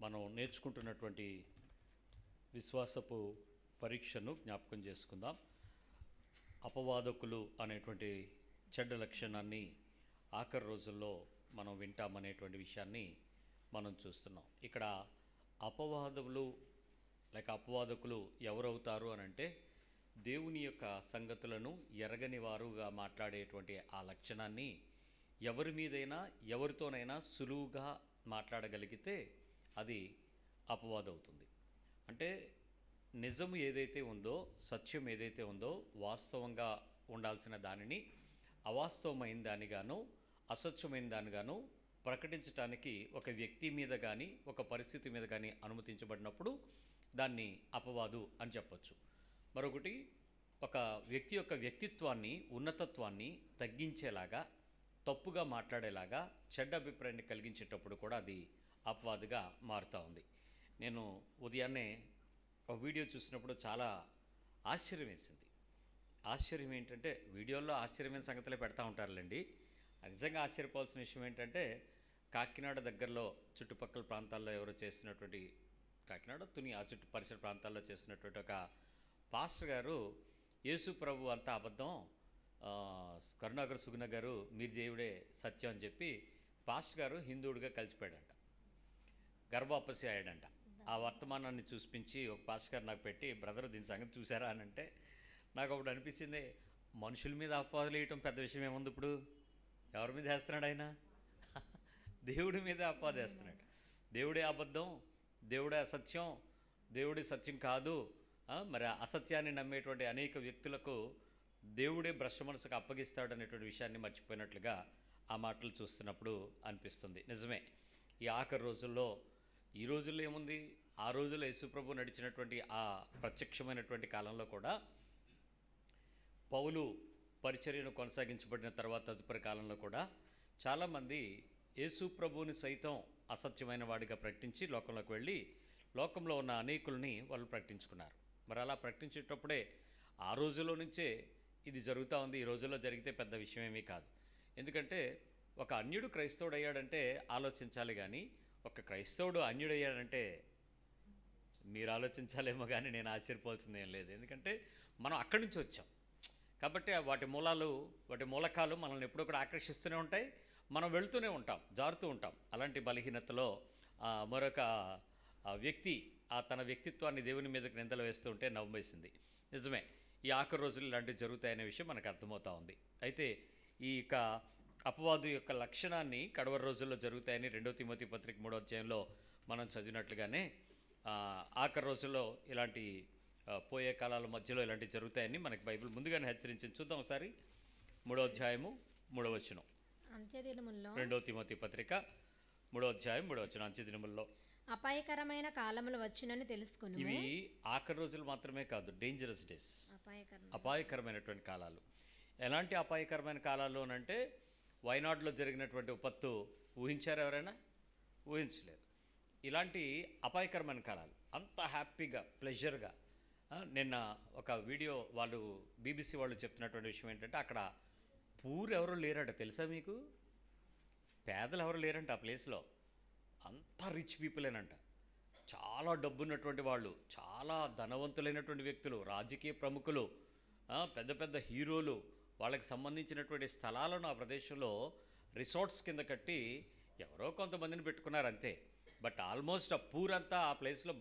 మనం నేర్చుకుంటున్నటువంటి విశ్వాసపు పరీక్షను జ్ఞాపకం చేసుకుందాం. అపవాదకులు అనేటువంటి చెడ్డ లక్షణాన్ని ఆఖరి రోజుల్లో మనం వింటామనేటువంటి విషయాన్ని మనం చూస్తున్నాం. ఇక్కడ అపవాదులు లేక అపవాదకులు ఎవరవుతారు అని అంటే, దేవుని యొక్క సంగతులను ఎరగని వారుగా మాట్లాడేటువంటి ఆ లక్షణాన్ని ఎవరి మీదైనా ఎవరితోనైనా సులువుగా మాట్లాడగలిగితే అది అపవాదవుతుంది. అంటే నిజం ఏదైతే ఉందో, సత్యం ఏదైతే ఉందో, వాస్తవంగా ఉండాల్సిన దానిని అవాస్తవమైన దానిగాను, అసత్యమైన దానిగాను ప్రకటించడానికి ఒక వ్యక్తి మీద కానీ ఒక పరిస్థితి మీద కానీ అనుమతించబడినప్పుడు దాన్ని అపవాదు అని చెప్పొచ్చు. మరొకటి, ఒక వ్యక్తి యొక్క వ్యక్తిత్వాన్ని, ఉన్నతత్వాన్ని తగ్గించేలాగా, తప్పుగా మాట్లాడేలాగా, చెడ్డ అభిప్రాయాన్ని కలిగించేటప్పుడు కూడా అది అపవాదుగా మారుతూ ఉంది. నేను ఉదయాన్నే ఒక వీడియో చూసినప్పుడు చాలా ఆశ్చర్యం వేసింది. ఆశ్చర్యం ఏంటంటే, వీడియోల్లో ఆశ్చర్యమైన సంగతులే పెడతా ఉంటారులేండి. నిజంగా ఆశ్చర్యపోవాల్సిన విషయం ఏంటంటే, కాకినాడ దగ్గరలో చుట్టుపక్కల ప్రాంతాల్లో ఎవరో చేసినటువంటి, కాకినాడ తుని ఆ చుట్టూ పరిసర ప్రాంతాల్లో చేసినటువంటి ఒక పాస్టర్ గారు, యేసు ప్రభు అంతా అబద్ధం, కరుణాకర్ సుగుణ గారు మీరు దేవుడే సత్యం అని చెప్పి పాస్టర్ గారు హిందువుడిగా కలిసిపోయాడంట, గర్భాపసి అయ్యాడంట. ఆ వర్తమానాన్ని చూపించి ఒక పాస్టర్ గారు నాకు పెట్టి, బ్రదర్ దీని సంగతి చూసారా అని అంటే, నాకు అప్పుడు అనిపించింది, మనుషుల మీద అపవాదులు వేయటం పెద్ద విషయం ఏముంది ఇప్పుడు? ఎవరి మీద వేస్తున్నాడు ఆయన? దేవుడి మీద అపవాదు వేస్తున్నాడు. దేవుడే అబద్ధం, దేవుడే అసత్యం, దేవుడి సత్యం కాదు. మరి అసత్యాన్ని నమ్మేటువంటి అనేక వ్యక్తులకు దేవుడే భ్రష్ట మనసుకు అప్పగిస్తాడు అనేటువంటి విషయాన్ని మర్చిపోయినట్లుగా ఆ మాటలు చూస్తున్నప్పుడు అనిపిస్తుంది. నిజమే, ఈ ఆఖరి రోజుల్లో, ఈ రోజుల్లో ఏముంది, ఆ రోజుల్లో యేసుప్రభు నడిచినటువంటి ఆ ప్రత్యక్షమైనటువంటి కాలంలో కూడా పౌలు పరిచర్యను కొనసాగించబడిన తర్వాత తదుపరి కాలంలో కూడా చాలామంది యేసుప్రభుని సైతం అసత్యమైన వాడిగా ప్రకటించి లోకంలోకి వెళ్ళి లోకంలో ఉన్న అనేకుల్ని వాళ్ళు ప్రకటించుకున్నారు. మరి అలా ప్రకటించేటప్పుడే ఆ రోజుల్లో నుంచే ఇది జరుగుతూ ఉంది. ఈ రోజుల్లో జరిగితే పెద్ద విషయం ఏమీ కాదు. ఎందుకంటే ఒక అన్యుడు క్రైస్తవుడు అయ్యాడంటే ఆలోచించాలి, కానీ ఒక క్రైస్తవుడు అన్యుడు అయ్యాడంటే మీరు ఆలోచించాలేమో, కానీ నేను ఆశ్చర్యపోవాల్సింది ఏం లేదు. ఎందుకంటే మనం అక్కడి నుంచి వచ్చాం కాబట్టి వాటి మూలకాలు మనల్ని ఎప్పుడూ కూడా ఆకర్షిస్తూనే ఉంటాయి. మనం వెళ్తూనే ఉంటాం, జారుతూ ఉంటాం. అలాంటి బలహీనతలో మరొక వ్యక్తి తన వ్యక్తిత్వాన్ని దేవుని మీదకి నిందలు వేస్తూ ఉంటే నవ్వేసింది. నిజమే, ఈ ఆఖరి రోజులు ఇలాంటివి జరుగుతాయనే విషయం మనకు అర్థమవుతూ ఉంది. అయితే ఈ అపవాదు యొక్క లక్షణాన్ని కడవరి రోజుల్లో జరుగుతాయని 2 తిమోతి పత్రిక 3వ అధ్యాయంలో మనం చదివినట్లుగానే ఆఖరి రోజుల్లో ఇలాంటి పోయే కాలాల మధ్యలో ఇలాంటివి జరుగుతాయని మనకి బైబిల్ ముందుగానే హెచ్చరించింది. చూద్దాం ఒకసారి. 3వ అధ్యాయము 3వ వచనం. 2 తిమోతి పత్రిక 3వ అధ్యాయం 3వ వచనం. అంత్యదినముల్లో అపాయకరమైన కాలములు వచ్చునని తెలుసుకుని. ఇవి ఆఖరి రోజులు మాత్రమే కాదు, డేంజరస్ డేస్, అపాయకరమైనటువంటి కాలాలు. ఎలాంటి అపాయకరమైన కాలాలు అంటే, వైనాడులో జరిగినటువంటి విపత్తు ఊహించారు ఎవరైనా? ఊహించలేదు. ఇలాంటి అపాయకరమైన కాలాలు, అంత హ్యాపీగా, ప్లెజర్గా. నిన్న ఒక వీడియో వాళ్ళు బీబీసీ వాళ్ళు చెప్తున్నటువంటి విషయం ఏంటంటే, అక్కడ పూర్ ఎవరు లేరట, తెలుసా మీకు? పేదలు ఎవరు లేరంట ఆ ప్లేస్లో, అంతా రిచ్ పీపులేనంట. చాలా డబ్బున్నటువంటి వాళ్ళు, చాలా ధనవంతులైనటువంటి వ్యక్తులు, రాజకీయ ప్రముఖులు, పెద్ద పెద్ద హీరోలు, వాళ్ళకి సంబంధించినటువంటి స్థలాలను ఆ ప్రదేశంలో రిసార్ట్స్ కింద కట్టి ఎవరో కొంతమందిని పెట్టుకున్నారు అంతే. బట్ ఆల్మోస్ట్ ఆ పూరంతా ఆ ప్లేస్లో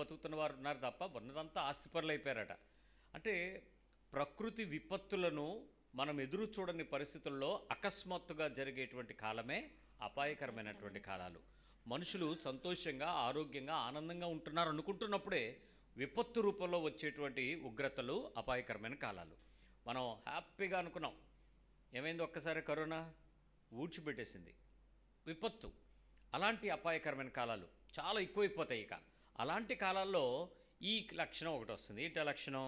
బతుకుతున్న వారు ఉన్నారు తప్ప ఉన్నదంతా ఆస్తిపరులు అయిపోయారట. అంటే ప్రకృతి విపత్తులను మనం ఎదురు చూడని పరిస్థితుల్లో అకస్మాత్తుగా జరిగేటువంటి కాలమే అపాయకరమైనటువంటి కాలాలు. మనుషులు సంతోషంగా, ఆరోగ్యంగా, ఆనందంగా ఉంటున్నారు అనుకుంటున్నప్పుడే విపత్తు రూపంలో వచ్చేటువంటి ఉగ్రతలు అపాయకరమైన కాలాలు. మనం హ్యాపీగా అనుకున్నాం, ఏమైంది, ఒక్కసారి కరోనా ఊడ్చిపెట్టేసింది, విపత్తు. అలాంటి అపాయకరమైన కాలాలు చాలా ఎక్కువైపోతాయి. ఇక అలాంటి కాలాల్లో ఈ లక్షణం ఒకటి వస్తుంది. ఏంటి లక్షణం?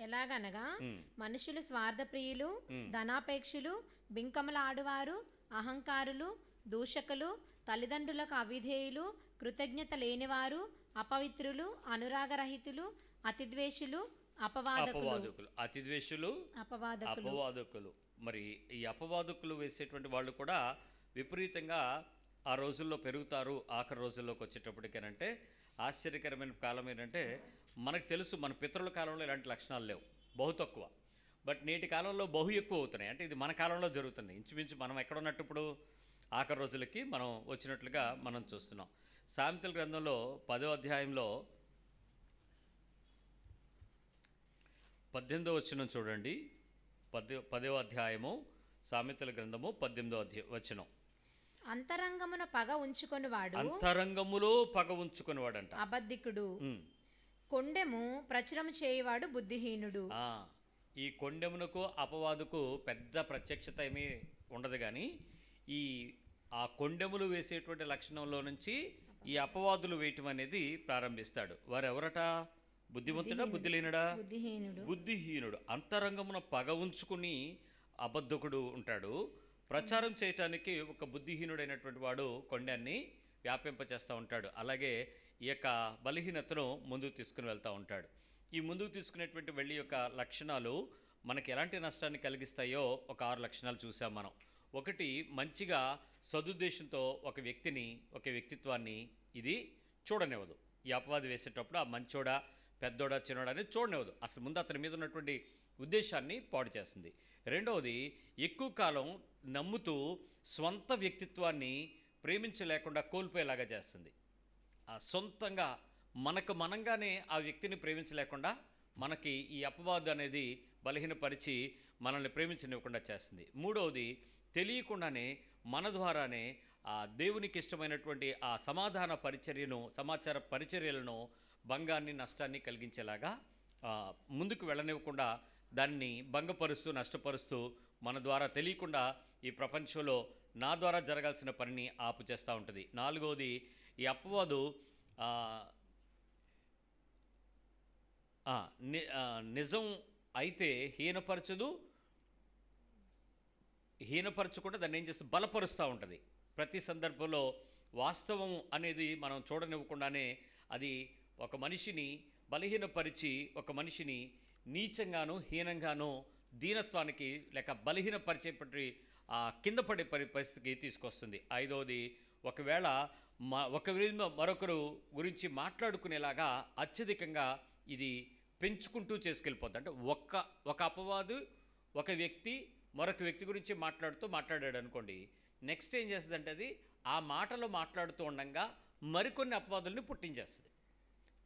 ఎలాగనగా మనుషులు స్వార్థప్రియులు, ధనాపేక్షులు, బింకముల ఆడువారు, అహంకారులు, దూషకులు, తల్లిదండ్రులకు అవిధేయులు, కృతజ్ఞత లేనివారు, అపవిత్రులు, అనురాగరహితులు, అతిద్వేషులు, అపవాదకులు. మరి ఈ అపవాదకులు వేసేటువంటి వాళ్ళు కూడా విపరీతంగా ఆ రోజుల్లో పెరుగుతారు ఆఖరి రోజుల్లోకి వచ్చేటప్పటికేనంటే ఆశ్చర్యకరమైన కాలం ఏంటంటే మనకు తెలుసు మన పితరుల కాలంలో ఇలాంటి లక్షణాలు లేవు, బహు తక్కువ. బట్ నేటి కాలంలో బహు ఎక్కువ అవుతున్నాయి. అంటే ఇది మన కాలంలో జరుగుతుంది. ఇంచుమించు మనం ఎక్కడ ఉన్నట్టు ఇప్పుడు ఆఖరి రోజులకి మనం వచ్చినట్లుగా మనం చూస్తున్నాం. సామెతల గ్రంథంలో 10వ అధ్యాయంలో 18వ వచనం చూడండి. 10వ అధ్యాయము సామెతల గ్రంథము 18వ వచనం. అంతరంగమున పగ ఉంచుకొనివాడు అంతరంగములో పగ ఉంచుకునేవాడంట అబద్ధికుడు, కొండెము ప్రచురము చేయువాడు బుద్ధిహీనుడు. ఈ కొండెమునకు అపవాదుకు పెద్ద ప్రత్యక్షత ఏమీ ఉండదు, కానీ ఆ కొండెములు వేసేటువంటి లక్షణంలో నుంచి ఈ అపవాదులు వేయటం అనేది ప్రారంభిస్తాడు. వారెవరట? బుద్ధిమంతుడా, బుద్ధిలేనుడా? బుద్ధిహీనుడు. అంతరంగమున పగ ఉంచుకుని అబద్ధకుడు ఉంటాడు. ప్రచారం చేయటానికి ఒక బుద్ధిహీనుడైనటువంటి వాడు కొండాన్ని వ్యాపింపచేస్తూ ఉంటాడు. అలాగే ఈ యొక్క బలహీనతను ముందుకు తీసుకుని వెళ్తూ ఉంటాడు. ఈ ముందుకు తీసుకునేటువంటి వెళ్ళి యొక్క లక్షణాలు మనకి ఎలాంటి నష్టాన్ని కలిగిస్తాయో ఒక 6 లక్షణాలు చూసాం మనం. ఒకటి, మంచిగా సదుద్దేశంతో ఒక వ్యక్తిత్వాన్ని ఇది చూడనివ్వదు. ఈ అపవాది వేసేటప్పుడు ఆ మంచోడా పెద్దోడా చిన్నోడా అనేది చూడనివ్వదు. అసలు ముందు అతని మీద ఉన్నటువంటి ఉద్దేశాన్ని పాడు చేస్తుంది. రెండవది, ఎక్కువ కాలం నమ్ముతూ స్వంత వ్యక్తిత్వాన్ని ప్రేమించలేకుండా కోల్పోయేలాగా చేస్తుంది. సొంతంగా మనంగానే ఆ వ్యక్తిని ప్రేమించలేకుండా మనకి ఈ అపవాదు అనేది బలహీనపరిచి మనల్ని ప్రేమించనివ్వకుండా చేస్తుంది. మూడవది, తెలియకుండానే మన ద్వారానే ఆ దేవునికి ఇష్టమైనటువంటి ఆ సమాచార పరిచర్యలను భంగాన్ని నష్టాన్ని కలిగించేలాగా ముందుకు వెళ్ళనివ్వకుండా దాన్ని భంగపరుస్తూ నష్టపరుస్తూ మన ద్వారా తెలియకుండా ఈ ప్రపంచంలో నా ద్వారా జరగాల్సిన పనిని ఆపు చేస్తూ ఉంటుంది. నాలుగవది, ఈ అపవాదు నిజం అయితే హీనపరచకుండా దాన్ని ఏం చేస్తుంది? బలపరుస్తూ ఉంటుంది. ప్రతి సందర్భంలో వాస్తవం అనేది మనం చూడనివ్వకుండానే అది ఒక మనిషిని బలహీనపరిచి ఒక మనిషిని నీచంగాను హీనంగాను దీనత్వానికి లేక బలహీనపరిచేపటి కింద పడే పరిస్థితికి తీసుకొస్తుంది. ఐదవది, ఒకవేళ మరొకరు గురించి మాట్లాడుకునేలాగా అత్యధికంగా ఇది పెంచుకుంటూ చేసుకెళ్ళిపోద్ది. అంటే ఒక అపవాదు ఒక వ్యక్తి మరొక వ్యక్తి గురించి మాట్లాడాడు అనుకోండి, నెక్స్ట్ ఏం చేస్తుందంటే అది ఆ మాటలు మాట్లాడుతూ ఉండగా మరికొన్ని అపవాదుల్ని పుట్టించేస్తుంది.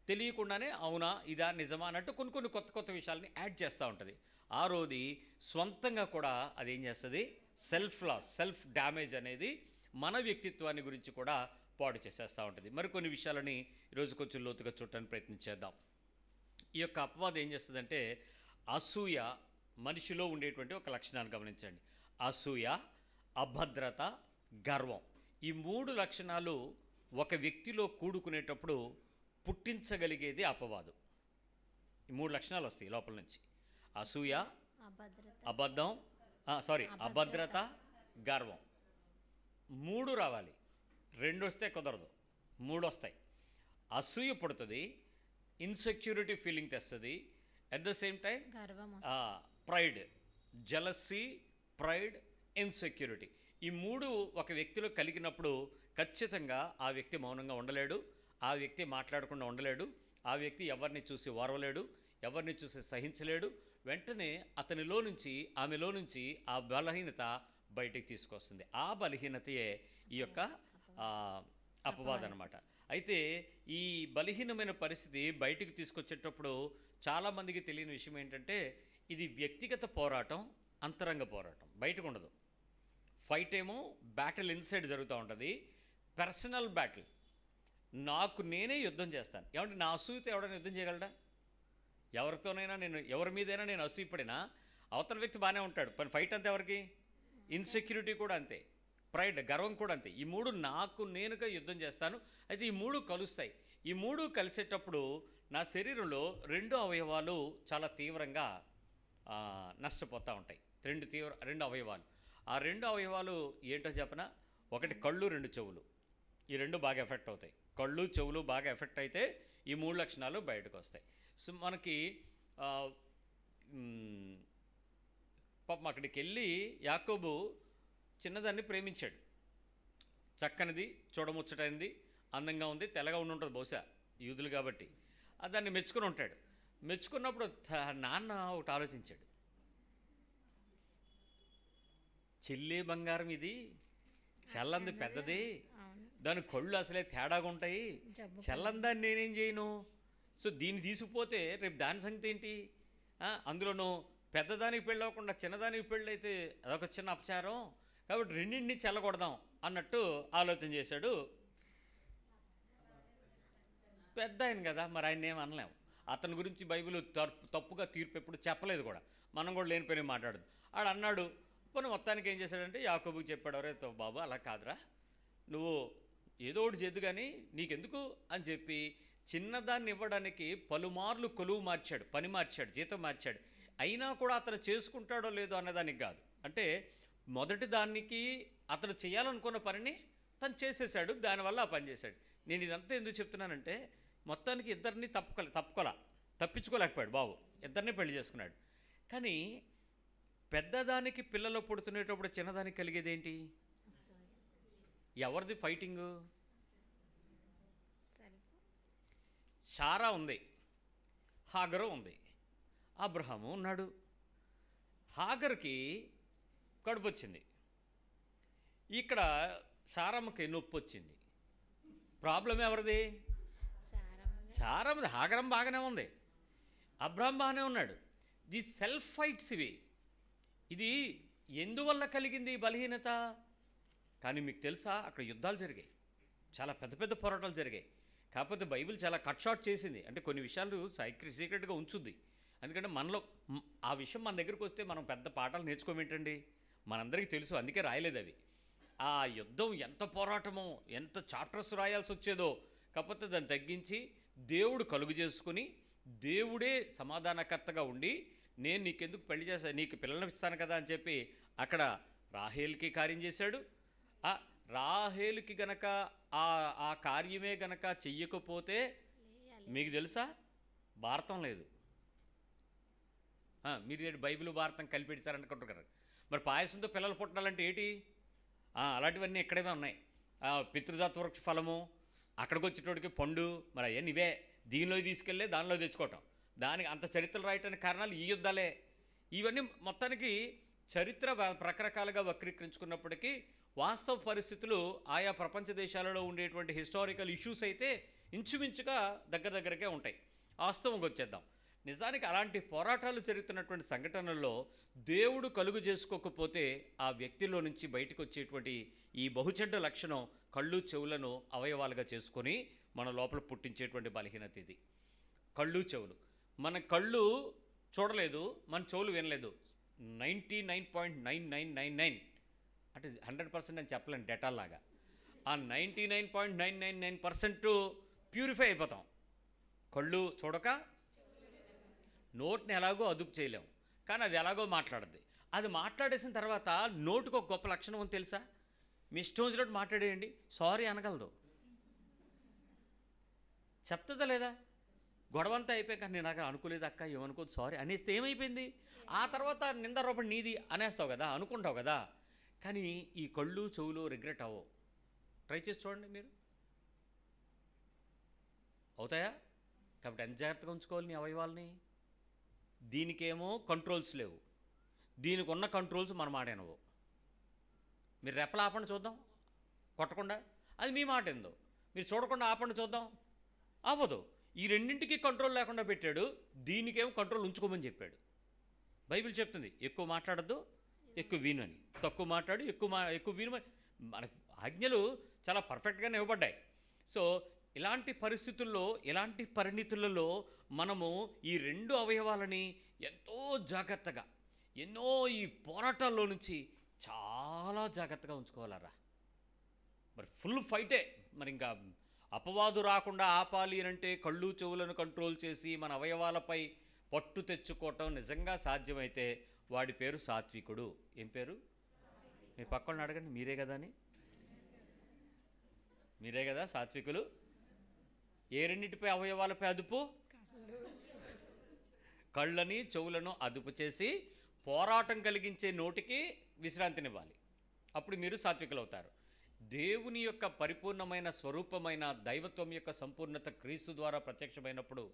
తెలియకుండానే అవునా ఇదా నిజమా అన్నట్టు కొన్ని కొత్త విషయాలని యాడ్ చేస్తూ ఉంటుంది. ఆరోది, స్వంతంగా కూడా అది ఏం చేస్తుంది? సెల్ఫ్ డ్యామేజ్ అనేది మన వ్యక్తిత్వాన్ని గురించి కూడా పాడు చేసేస్తూ ఉంటుంది. మరికొన్ని విషయాలని ఈరోజు కొంచెం లోతుగా చూడటానికి ప్రయత్నించేద్దాం. ఈ యొక్క అపవాదం ఏం చేస్తుందంటే అసూయ మనిషిలో ఉండేటువంటి ఒక లక్షణాన్ని గమనించండి. అసూయ, అభద్రత, గర్వం. ఈ 3 లక్షణాలు ఒక వ్యక్తిలో కూడుకునేటప్పుడు పుట్టించగలిగేది అపవాదు. ఈ 3 లక్షణాలు వస్తాయి లోపల నుంచి. అసూయ, అభద్రత, గర్వం. 3 రావాలి. 2 వస్తే కుదరదు, 3 వస్తాయి. అసూయ పుడుతుంది, ఇన్సెక్యూరిటీ ఫీలింగ్ తెస్తుంది. At the same time pride, jealousy, pride, insecurity. ఈ 3 ఒక వ్యక్తిలో కలిగినప్పుడు ఖచ్చితంగా ఆ వ్యక్తి మౌనంగా ఉండలేడు, ఆ వ్యక్తి మాట్లాడకుండా ఉండలేడు, ఆ వ్యక్తి ఎవరిని చూసి ఓర్వలేడు, ఎవరిని చూసి సహించలేడు. వెంటనే అతనిలో నుంచి ఆమెలో నుంచి ఆ బలహీనత బయటికి తీసుకొస్తుంది. ఆ బలహీనతయే ఈ యొక్క అపవాదం అన్నమాట. అయితే ఈ బలహీనమైన పరిస్థితి బయటికి తీసుకొచ్చేటప్పుడు చాలామందికి తెలియని విషయం ఏంటంటే ఇది వ్యక్తిగత పోరాటం, అంతరంగ పోరాటం. బయటకు ఉండదు. ఫైట్ ఏమో బ్యాటిల్ ఇన్సైడ్ జరుగుతూ ఉంటుంది. Personal battle. నాకు నేనే యుద్ధం చేస్తాను. ఏమంటే నా అసూయతో ఎవడైనా యుద్ధం చేయగలడా? ఎవరి మీదైనా నేను అసూయపడినా అవతల వ్యక్తి బాగానే ఉంటాడు. పని ఫైట్ అంతే ఎవరికి? ఇన్సెక్యూరిటీ కూడా అంతే, ప్రైడ్, గర్వం కూడా అంతే. ఈ 3 నాకు నేనుగా యుద్ధం చేస్తాను. అయితే ఈ 3 కలుస్తాయి. ఈ 3 కలిసేటప్పుడు నా శరీరంలో 2 అవయవాలు చాలా తీవ్రంగా నష్టపోతూ ఉంటాయి. 2 అవయవాలు. ఆ 2 అవయవాలు ఏంటో చెప్పనా? ఒకటి కళ్ళు, 2 చెవులు. ఈ 2 బాగా ఎఫెక్ట్ అవుతాయి. కళ్ళు, చెవులు బాగా ఎఫెక్ట్ అయితే ఈ 3 లక్షణాలు బయటకు వస్తాయి. సో మనకి పాపం అక్కడికి వెళ్ళి యాకోబు చిన్నదాన్ని ప్రేమించాడు. చక్కనిది, చూడముచ్చటైంది, అందంగా ఉంది, తెల్లగా ఉండి ఉంటుంది బహుశా యూదులు కాబట్టి. దాన్ని మెచ్చుకుని ఉంటాడు. మెచ్చుకున్నప్పుడు నాన్న ఒకటి ఆలోచించాడు, చెల్లి బంగారం ఇది, చల్లంది పెద్దది, దాని కళ్ళు అసలే తేడాగా ఉంటాయి, చల్లందాన్ని నేనేం చేయను, సో దీన్ని తీసుకుపోతే రేపు దాని సంగతి ఏంటి, అందులోనూ పెద్దదానికి పెళ్ళి అవ్వకుండా చిన్నదానికి పెళ్ళి అయితే అదొక చిన్న అపచారం, కాబట్టి రెండింటిని చెల్లగొడదాం అన్నట్టు ఆలోచన చేశాడు. పెద్ద ఆయన కదా, మరి ఆయన ఏం అనలేము. అతని గురించి బైబిల్ తప్పుగా తీర్పు ఎప్పుడు చెప్పలేదు కూడా, మనం కూడా లేనిపోయిన మాట్లాడదు. ఆడు అన్నాడు. పోనీ మొత్తానికి ఏం చేశాడంటే యాకోబుకి చెప్పాడు, అరే బాబు అలా కాదురా, నువ్వు ఏదో ఒకటి చేద్దు కానీ నీకెందుకు అని చెప్పి చిన్నదాన్ని ఇవ్వడానికి పలుమార్లు కొలువు మార్చాడు, పని మార్చాడు, జీతం మార్చాడు. అయినా కూడా అతను చేసుకుంటాడో లేదో అన్నదానికి కాదు. అంటే మొదటి దానికి అతను చేయాలనుకున్న పనిని తను చేసేసాడు, దానివల్ల ఆ పని చేశాడు. నేను ఇదంతా ఎందుకు చెప్తున్నానంటే మొత్తానికి ఇద్దరిని తప్పించుకోలేకపోయాడు బాబు, ఇద్దరిని పెళ్లి చేసుకున్నాడు. కానీ పెద్దదానికి పిల్లలు పుడుతునేటప్పుడు చిన్నదానికి కలిగేదేంటి? ఎవరిది ఫైటింగు? షారా ఉంది, హాగరు ఉంది, అబ్రహాము ఉన్నాడు. హాగర్కి కడుపు వచ్చింది, ఇక్కడ సారమ్మకి నొప్పి వచ్చింది. ప్రాబ్లం ఎవరిది? సారమ్మది. హాగరం బాగానే ఉంది, అబ్రహాం బాగానే ఉన్నాడు. ది సెల్ఫ్ ఫైట్స్ ఇవి. ఇది ఎందువల్ల కలిగింది ఈ బలహీనత? కానీ మీకు తెలుసా, అక్కడ యుద్ధాలు జరిగాయి, చాలా పెద్ద పెద్ద పోరాటాలు జరిగాయి. కాకపోతే బైబిల్ చాలా కట్ షార్ట్ చేసింది, అంటే కొన్ని విషయాలు సీక్రెట్గా ఉంచుద్ది. ఎందుకంటే మనలో ఆ విషయం మన దగ్గరికి వస్తే మనం పెద్ద పాఠాలు నేర్చుకోమేంటండి, మనందరికీ తెలుసు, అందుకే రాయలేదు అవి. ఆ యుద్ధం ఎంత పోరాటమో, ఎంత చాప్టర్స్ రాయాల్సి వచ్చేదో. కాకపోతే దాన్ని తగ్గించి దేవుడు కలుగు చేసుకుని, దేవుడే సమాధానకర్తగా ఉండి, నేను నీకెందుకు పెళ్లి చేస్తాను, నీకు పిల్లల్ని ఇస్తాను కదా అని చెప్పి అక్కడ రాహేలుకి కార్యం చేశాడు. రాహేలుకి గనక ఆ కార్యమే గనక చెయ్యకపోతే మీకు తెలుసా భారతం లేదు. మీరు బైబిల్ భారతం కలిపెట్టారనుకుంటారు. మరి పాయసంతో పిల్లలు పుట్టాలంటే ఏంటి? అలాంటివన్నీ ఇక్కడేమే ఉన్నాయి. పితృదత్త వృక్ష ఫలము, అక్కడికి వచ్చేటోడికి పండు, మరి అవన్నీ ఇవే దీనిలో తీసుకెళ్ళి దానిలో తెచ్చుకోవటం. దానికి అంత చరిత్రలు రాయటానికి కారణాలు ఈ యుద్ధాలే. ఇవన్నీ మొత్తానికి చరిత్ర రకరకాలుగా వక్రీకరించుకున్నప్పటికీ వాస్తవ పరిస్థితులు ఆయా ప్రపంచ దేశాలలో ఉండేటువంటి హిస్టారికల్ ఇష్యూస్ అయితే ఇంచుమించుగా దగ్గరకే ఉంటాయి. వాస్తవంగా వచ్చేద్దాం. నిజానికి అలాంటి పోరాటాలు జరుగుతున్నటువంటి సంఘటనల్లో దేవుడు కలుగు చేసుకోకపోతే ఆ వ్యక్తిలో నుంచి బయటకు వచ్చేటువంటి ఈ బహుచెడ్డ లక్షణం కళ్ళు చెవులను అవయవాలుగా చేసుకొని మన లోపల పుట్టించేటువంటి బలహీనత ఇది. కళ్ళు చెవులు. మన కళ్ళు చూడలేదు, మన చెవులు వినలేదు. 99.9999 అంటే 100% అని చెప్పలేను డేటా లాగా. ఆ 99.999% ప్యూరిఫై అయిపోతాం. కళ్ళు చూడక నోటిని ఎలాగో అదుపు చేయలేము, కానీ అది ఎలాగో మాట్లాడుద్ది. అది మాట్లాడేసిన తర్వాత నోటికి ఒక గొప్ప లక్షణం ఉంది తెలుసా? మీ ఇష్టం వచ్చినట్టు మాట్లాడేయండి, సారీ అనగలదు. చెప్తుందా లేదా? గొడవంతా అయిపోయాక నేను అక్కడ అనుకోలేదు అక్క, ఏమనుకోదు, సారీ అనేస్తే ఏమైపోయింది? ఆ తర్వాత నింద రూపడి నీది అనేస్తావు కదా, అనుకుంటావు కదా. కానీ ఈ కళ్ళు చెవులు రిగ్రెట్ అవ్వవు. ట్రై చేసి చూడండి మీరు, అవుతాయా? కాబట్టి ఎంత జాగ్రత్తగా ఉంచుకోవాలి నీ అవయవాల్ని. దీనికేమో కంట్రోల్స్ లేవు, దీనికి ఉన్న కంట్రోల్స్ మన మాట వినవు. మీరు రెప్పలు ఆపండి చూద్దాం, కొట్టకుండా, అది మీ మాట ఏందో. మీరు చూడకుండా ఆపండి చూద్దాం, అవ్వదు. ఈ రెండింటికి కంట్రోల్ లేకుండా పెట్టాడు, దీనికేమో కంట్రోల్ ఉంచుకోమని చెప్పాడు. బైబిల్ చెప్తుంది ఎక్కువ మాట్లాడద్దు, ఎక్కువ విను అని. తక్కువ మాట్లాడు, ఎక్కువ విను. మన ఆజ్ఞలు చాలా పర్ఫెక్ట్గానే ఇవ్వబడ్డాయి. సో ఇలాంటి పరిస్థితుల్లో, ఇలాంటి పరిణితులలో మనము ఈ రెండు అవయవాలని ఎంతో జాగ్రత్తగా, ఎన్నో ఈ పోరాటాల్లో నుంచి చాలా జాగ్రత్తగా ఉంచుకోవాలరా. మరి ఫుల్ ఫైటే. మరి ఇంకా అపవాదు రాకుండా ఆపాలి అంటే కళ్ళు చెవులను కంట్రోల్ చేసి మన అవయవాలపై పట్టు తెచ్చుకోవటం నిజంగా సాధ్యమైతే వాడి పేరు సాత్వికుడు. ఏం పేరు? మీ పక్కన అడగండి, మీరే కదా అని. మీరే కదా సాత్వికులు. ఏ రెండింటిపై అవయవాలపై అదుపు? కళ్ళని చెవులను అదుపు చేసి పోరాటం కలిగించే నోటికి విశ్రాంతినివ్వాలి. అప్పుడు మీరు సాత్వికులు అవుతారు. దేవుని యొక్క పరిపూర్ణమైన స్వరూపమైన దైవత్వం యొక్క సంపూర్ణత క్రీస్తు ద్వారా ప్రత్యక్షమైనప్పుడు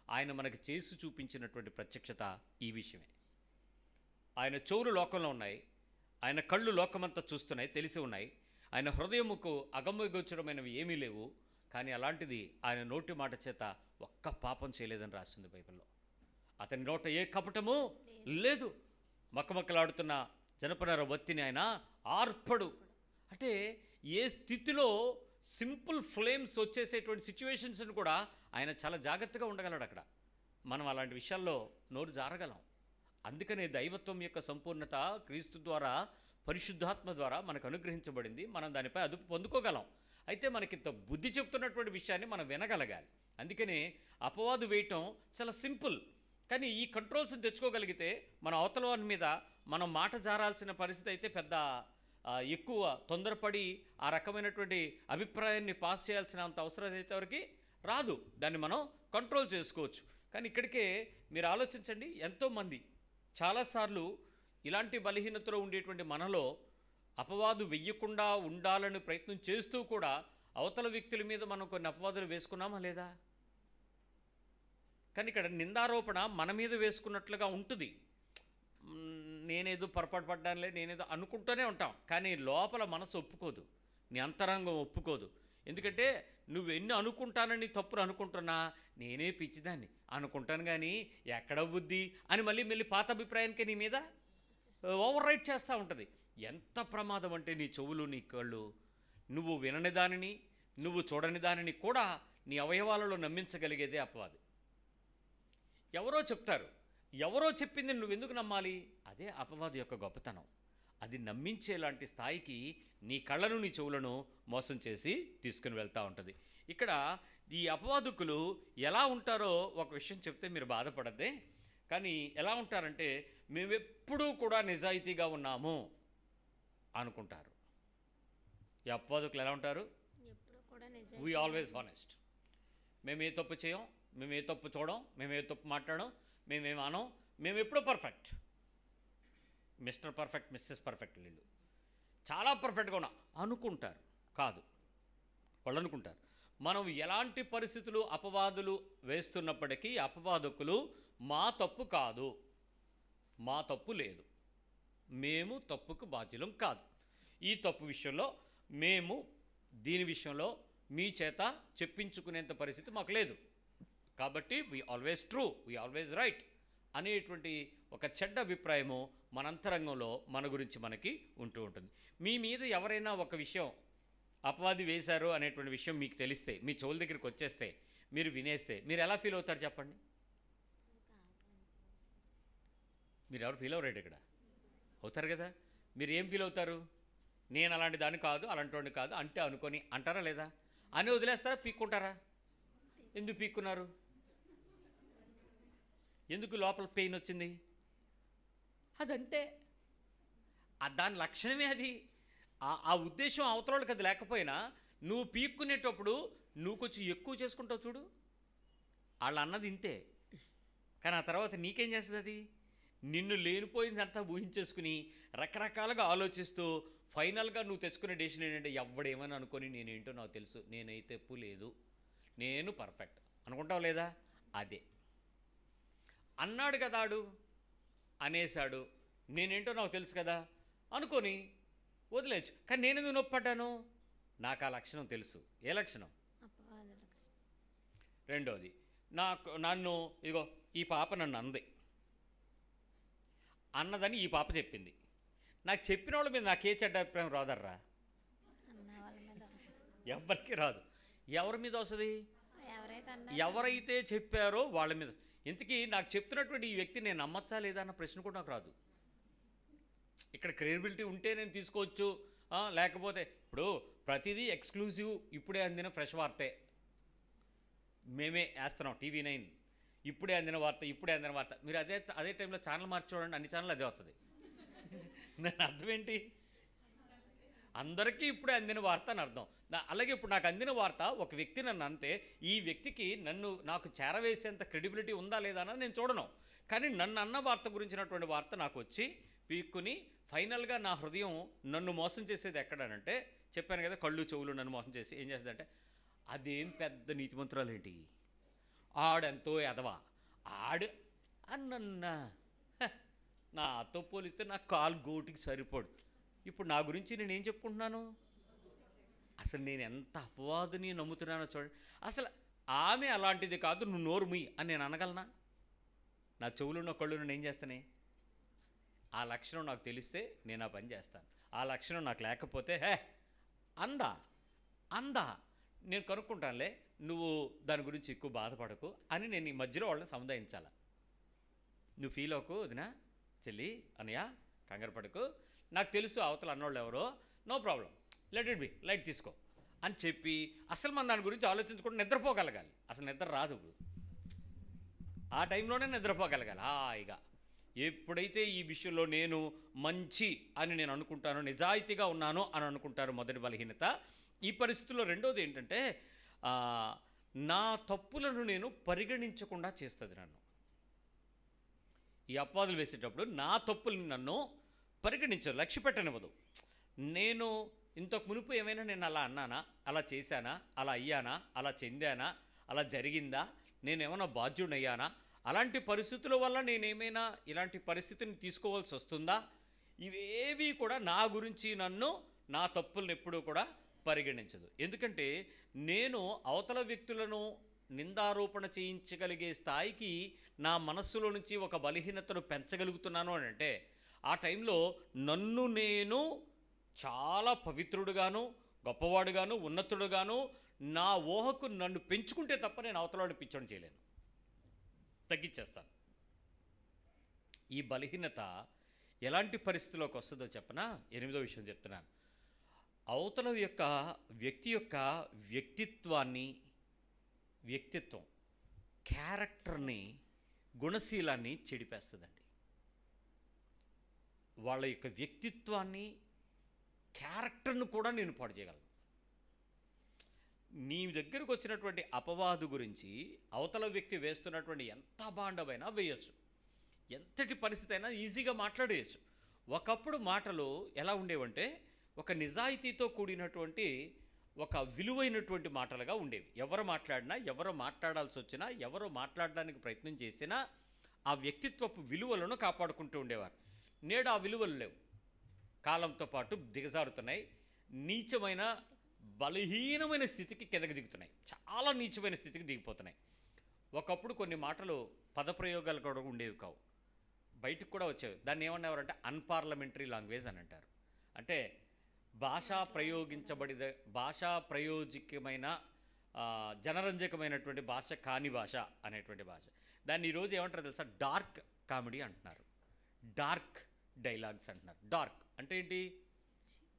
ఆయన మనకి చేసి చూపించినటువంటి ప్రత్యక్షత ఈ విషయమే. ఆయన చెవులు లోకంలో ఉన్నాయి, ఆయన కళ్ళు లోకమంతా చూస్తున్నాయి, తెలిసి ఉన్నాయి, ఆయన హృదయముకు అగమ్యగోచరమైనవి ఏమీ లేవు. కానీ అలాంటిది ఆయన నోటి మాట చేత ఒక్క పాపం చేయలేదని రాస్తుంది బైబిల్లో. అతని నోట ఏ కపటము లేదు. మక్కమక్కలాడుతున్న జనపనార వత్తిని ఆయన ఆర్పడు. అంటే ఏ స్థితిలో సింపుల్ ఫ్లేమ్స్ వచ్చేసేటువంటి సిచ్యువేషన్స్ని కూడా ఆయన చాలా జాగ్రత్తగా ఉండగలడు అక్కడ. మనం అలాంటి విషయాల్లో నోరు జారగలం. అందుకనే దైవత్వం యొక్క సంపూర్ణత క్రీస్తు ద్వారా, పరిశుద్ధాత్మ ద్వారా మనకు అనుగ్రహించబడింది. మనం దానిపై అదుపు పొందుకోగలం. అయితే మనకింత బుద్ధి చెప్తున్నటువంటి విషయాన్ని మనం వినగలగాలి. అందుకనే అపవాదు వేయటం చాలా సింపుల్. కానీ ఈ కంట్రోల్స్ని తెచ్చుకోగలిగితే మన అవతల వారి మీద మనం మాట జారాల్సిన పరిస్థితి అయితే పెద్ద ఎక్కువ తొందరపడి ఆ రకమైనటువంటి అభిప్రాయాన్ని పాస్ చేయాల్సినంత అవసరం అయితే వరకు రాదు. దాన్ని మనం కంట్రోల్ చేసుకోవచ్చు. కానీ ఇక్కడికే మీరు ఆలోచించండి, ఎంతోమంది చాలాసార్లు ఇలాంటి బలహీనతలో ఉండేటువంటి మనలో అపవాదు వెయ్యకుండా ఉండాలని ప్రయత్నం చేస్తూ కూడా అవతల వ్యక్తుల మీద మనం కొన్ని అపవాదులు వేసుకున్నామా లేదా? కానీ ఇక్కడ నిందారోపణ మన మీద వేసుకున్నట్లుగా ఉంటుంది. నేనేదో పొరపాటు పడ్డానులే, నేనేదో అనుకుంటూనే ఉంటాం. కానీ లోపల మనసు ఒప్పుకోదు, నీ అంతరంగం ఒప్పుకోదు. ఎందుకంటే నువ్వు ఎన్ని అనుకుంటానని తప్పులు అనుకుంటున్నా, నేనే పిచ్చిదాన్ని అనుకుంటాను కానీ ఎక్కడ బుద్ధి అని మళ్ళీ పాత అభిప్రాయానికి నీ మీద ఓవర్ రైట్ చేస్తూ ఉంటుంది. ఎంత ప్రమాదం అంటే నీ చెవులు, నీ కళ్ళు, నువ్వు వినని దానిని, నువ్వు చూడని దానిని కూడా నీ అవయవాలలో నమ్మించగలిగేదే అపవాది. ఎవరో చెప్తారు, ఎవరో చెప్పింది నువ్వెందుకు నమ్మాలి? అదే అపవాది యొక్క గొప్పతనం. అది నమ్మించేలాంటి స్థాయికి నీ కళ్ళను, నీ చెవులను మోసం చేసి తీసుకుని వెళ్తూ ఉంటుంది. ఇక్కడ ఈ అపవాదుకులు ఎలా ఉంటారో ఒక విషయం చెప్తే మీరు బాధపడద్దే. కానీ ఎలా ఉంటారంటే, మేమెప్పుడూ కూడా నిజాయితీగా ఉన్నాము అనుకుంటారు. ఈ అపవాదుకులు ఎలా ఉంటారు? We always honest. మేము ఏ తప్పు చేయం, మేము ఏ తప్పు చూడం, మేము ఏ తప్పు మాట్లాడం, మేమేం అనం, మేము ఎప్పుడూ perfect, mister perfect, Mrs perfect. వీళ్ళు చాలా పర్ఫెక్ట్గా ఉన్నా అనుకుంటారు. కాదు, వాళ్ళు అనుకుంటారు. మనం ఎలాంటి పరిస్థితులు అపవాదులు వేస్తున్నప్పటికీ అపవాదకులు మా తప్పు కాదు, మా తప్పు లేదు, మేము తప్పుకు బాధ్యులం కాదు, ఈ తప్పు విషయంలో మేము దీని విషయంలో మీ చేత చెప్పించుకునేంత పరిస్థితి మాకు లేదు, కాబట్టి we always true, we always right అనేటువంటి ఒక చెడ్డ అభిప్రాయము మన అంతరంగంలో మన గురించి మనకి ఉంటూ ఉంటుంది. మీ మీద ఎవరైనా ఒక విషయం అపవాది వేశారు అనేటువంటి విషయం మీకు తెలిస్తే, మీ చెవుల దగ్గరికి వచ్చేస్తే, మీరు వినేస్తే మీరు ఎలా ఫీల్ అవుతారు చెప్పండి? మీరు ఎవరు ఫీల్ అవ్వరేంటి? ఇక్కడ అవుతారు కదా. మీరు ఏం ఫీల్ అవుతారు? నేను అలాంటి దాన్ని కాదు, అలాంటి వాడిని కాదు అంటే అనుకొని అంటారా లేదా? అని వదిలేస్తారా, పీక్కుంటారా? ఎందుకు పీక్కున్నారు? ఎందుకు లోపల పెయిన్ వచ్చింది? అదంతే, దాని లక్షణమే అది. ఆ ఉద్దేశం అవతలకి అది లేకపోయినా నువ్వు పీక్కునేటప్పుడు నువ్వు కొంచెం ఎక్కువ చేసుకుంటావు చూడు, వాళ్ళు అన్నది ఇంతే. కానీ ఆ తర్వాత నీకేం చేస్తుంది? అది నిన్ను లేనిపోయిందంతా ఊహించేసుకుని రకరకాలుగా ఆలోచిస్తూ ఫైనల్గా నువ్వు తెచ్చుకునే డెసిషన్ ఏంటంటే, ఎవడేమని అనుకొని నేనేంటో నాకు తెలుసు, నేనైతే తప్పు లేదు, నేను పర్ఫెక్ట్ అనుకుంటావు లేదా? అదే అన్నాడు కదా, అనేశాడు, నేనేంటో నాకు తెలుసు కదా అనుకొని వదిలేచ్చు. కానీ నేను ఎందుకు నొప్పడ్డాను? నాకు ఆ లక్షణం తెలుసు. ఏ లక్షణం? రెండోది, నన్ను ఇగో ఈ పాప నన్ను అంది అన్నదని ఈ పాప చెప్పింది. నాకు చెప్పిన వాళ్ళ మీద నాకే చెడ్డ అభిప్రాయం రాదర్రా? ఎవరికి రాదు. ఎవరి మీద వస్తుంది? ఎవరైతే చెప్పారో వాళ్ళ మీద. ఇంతకీ నాకు చెప్తున్నటువంటి ఈ వ్యక్తి నేను నమ్మచ్చా లేదా అన్న ప్రశ్న కూడా నాకు రాదు. ఇక్కడ క్రెడిబిలిటీ ఉంటే నేను తీసుకోవచ్చు, లేకపోతే ఇప్పుడు ప్రతిదీ ఎక్స్క్లూజివ్, ఇప్పుడే అందిన ఫ్రెష్ వార్తే మేమే వేస్తున్నాం, TV9 ఇప్పుడే అందిన వార్త, ఇప్పుడే అందిన వార్త. మీరు అదే టైంలో ఛానల్ మార్చి చూడండి, అన్ని ఛానల్ అదే వస్తుంది. దాని అర్థం ఏంటి? అందరికీ ఇప్పుడే అందిన వార్త అని అర్థం. అలాగే ఇప్పుడు నాకు అందిన వార్త ఒక వ్యక్తి నన్ను అంతే, ఈ వ్యక్తికి నాకు చేరవేసేంత క్రెడిబిలిటీ ఉందా లేదా అన్నది నేను చూడను. కానీ నన్ను అన్న వార్త గురించినటువంటి వార్త నాకు వచ్చి పీక్కుని ఫైనల్గా నా హృదయం నన్ను మోసం చేసేది ఎక్కడనంటే చెప్పాను కదా, కళ్ళు చెవులు నన్ను మోసం చేసి ఏం చేస్తుందంటే, అదేం పెద్ద నీతిమంతురాలు ఏంటి, ఆడెంతో ఎదవా, ఆడు అన్నన్నా నాతో పోలిస్తే నా కాలు గోటికి సరిపోడు. ఇప్పుడు నా గురించి నేనేం చెప్పుకుంటున్నాను, అసలు నేను ఎంత అపవాదుని నమ్ముతున్నానో చూడండి. అసలు ఆమె అలాంటిది కాదు, నువ్వు నోరు ముయ్యి అని నేను అనగలనా? నా చెవులున్న కళ్ళు నేను ఏం చేస్తానే, ఆ లక్షణం నాకు తెలిస్తే నేను ఆ పని చేస్తాను. ఆ లక్షణం నాకు లేకపోతే అందా అందా నేను కనుక్కుంటానులే, నువ్వు దాని గురించి ఎక్కువ బాధపడకు అని నేను ఈ మధ్యలో వాళ్ళని సముదాయించాల. నువ్వు ఫీల్ అవ్వకు వదినా, చెల్లి, అనయ్య, కంగారు పడకు, నాకు తెలుసు అవతల అన్నోళ్ళు ఎవరో, no problem, let it be, light తీసుకో అని చెప్పి అసలు మనం దాని గురించి ఆలోచించుకుంటూ నిద్రపోగలగాలి. అసలు నిద్ర రాదు ఇప్పుడు, ఆ టైంలోనే నిద్రపోగలగాలి హాయిగా. ఎప్పుడైతే ఈ విషయంలో నేను మంచి అని నేను అనుకుంటానో, నిజాయితీగా ఉన్నానో అని అనుకుంటాను, మొదటి బలహీనత. ఈ పరిస్థితుల్లో రెండోది ఏంటంటే, నా తప్పులను నేను పరిగణించకుండా చేస్తుంది నన్ను. ఈ అపవాదులు వేసేటప్పుడు నా తప్పుల్ని నన్ను పరిగణించదు, లక్ష్య పెట్టనివ్వదు. నేను ఇంతకు మునుపు ఏమైనా నేను అలా అన్నానా, అలా చేశానా, అలా అయ్యానా, అలా చెందానా, అలా జరిగిందా, నేనేమైనా బాధ్యుడయ్యానా, అలాంటి పరిస్థితుల వల్ల నేనేమైనా ఇలాంటి పరిస్థితిని తీసుకోవాల్సి వస్తుందా, ఇవేవి కూడా నా గురించి నన్ను, నా తప్పులను ఎప్పుడూ కూడా పరిగణించదు. ఎందుకంటే నేను అవతల వ్యక్తులను నిందారోపణ చేయించగలిగే స్థాయికి నా మనస్సులో నుంచి ఒక బలహీనతను పెంచగలుగుతున్నాను అని అంటే, ఆ టైంలో నన్ను నేను చాలా పవిత్రుడుగాను, గొప్పవాడుగాను, ఉన్నతుడుగాను, నా ఊహకు నన్ను పెంచుకుంటే తప్ప నేను అవతలవాడిని పిచ్చోని చేయలేను, తగ్గించేస్తాను. ఈ బలహీనత ఎలాంటి పరిస్థితిలోకి వస్తుందో చెప్పనా? 8వ విషయం చెప్తున్నాను. అవతల యొక్క వ్యక్తి యొక్క వ్యక్తిత్వం, క్యారెక్టర్ని, గుణశీలాన్ని చెడిపేస్తుందండి. వాళ్ళ యొక్క వ్యక్తిత్వాన్ని, క్యారెక్టర్ను కూడా నేను పాడు చేయగలను. నీ దగ్గరకు వచ్చినటువంటి అపవాదు గురించి అవతల వ్యక్తి వేస్తున్నటువంటి ఎంత బాండమైనా వేయచ్చు, ఎంతటి పరిస్థితి అయినా ఈజీగా మాట్లాడేయచ్చు. ఒకప్పుడు మాటలు ఎలా ఉండేవంటే, ఒక నిజాయితీతో కూడినటువంటి ఒక విలువైనటువంటి మాటలుగా ఉండేవి. ఎవరు మాట్లాడినా, ఎవరు మాట్లాడాల్సి వచ్చినా, ఎవరు మాట్లాడడానికి ప్రయత్నం చేసినా ఆ వ్యక్తిత్వపు విలువలను కాపాడుకుంటూ ఉండేవారు. నేడు ఆ విలువలు లేవు, కాలంతో పాటు దిగజారుతున్నాయి, నీచమైన బలహీనమైన స్థితికి కిందకి దిగుతున్నాయి, చాలా నీచమైన స్థితికి దిగిపోతున్నాయి. ఒకప్పుడు కొన్ని మాటలు పదప్రయోగాలు కూడా ఉండేవి కావు, బయటకు కూడా వచ్చేవి. దాన్ని ఏమనేవారంటే అన్పార్లమెంటరీ లాంగ్వేజ్ అని అంటారు. అంటే భాషా ప్రయోజికమైన జనరంజకమైనటువంటి భాష కాని భాష అనేటువంటి భాష. దాన్ని ఈరోజు ఏమంటారు తెలుసా? డార్క్ కామెడీ అంటున్నారు, డార్క్ డైలాగ్స్ అంటున్నారు. డార్క్ అంటే ఏంటి?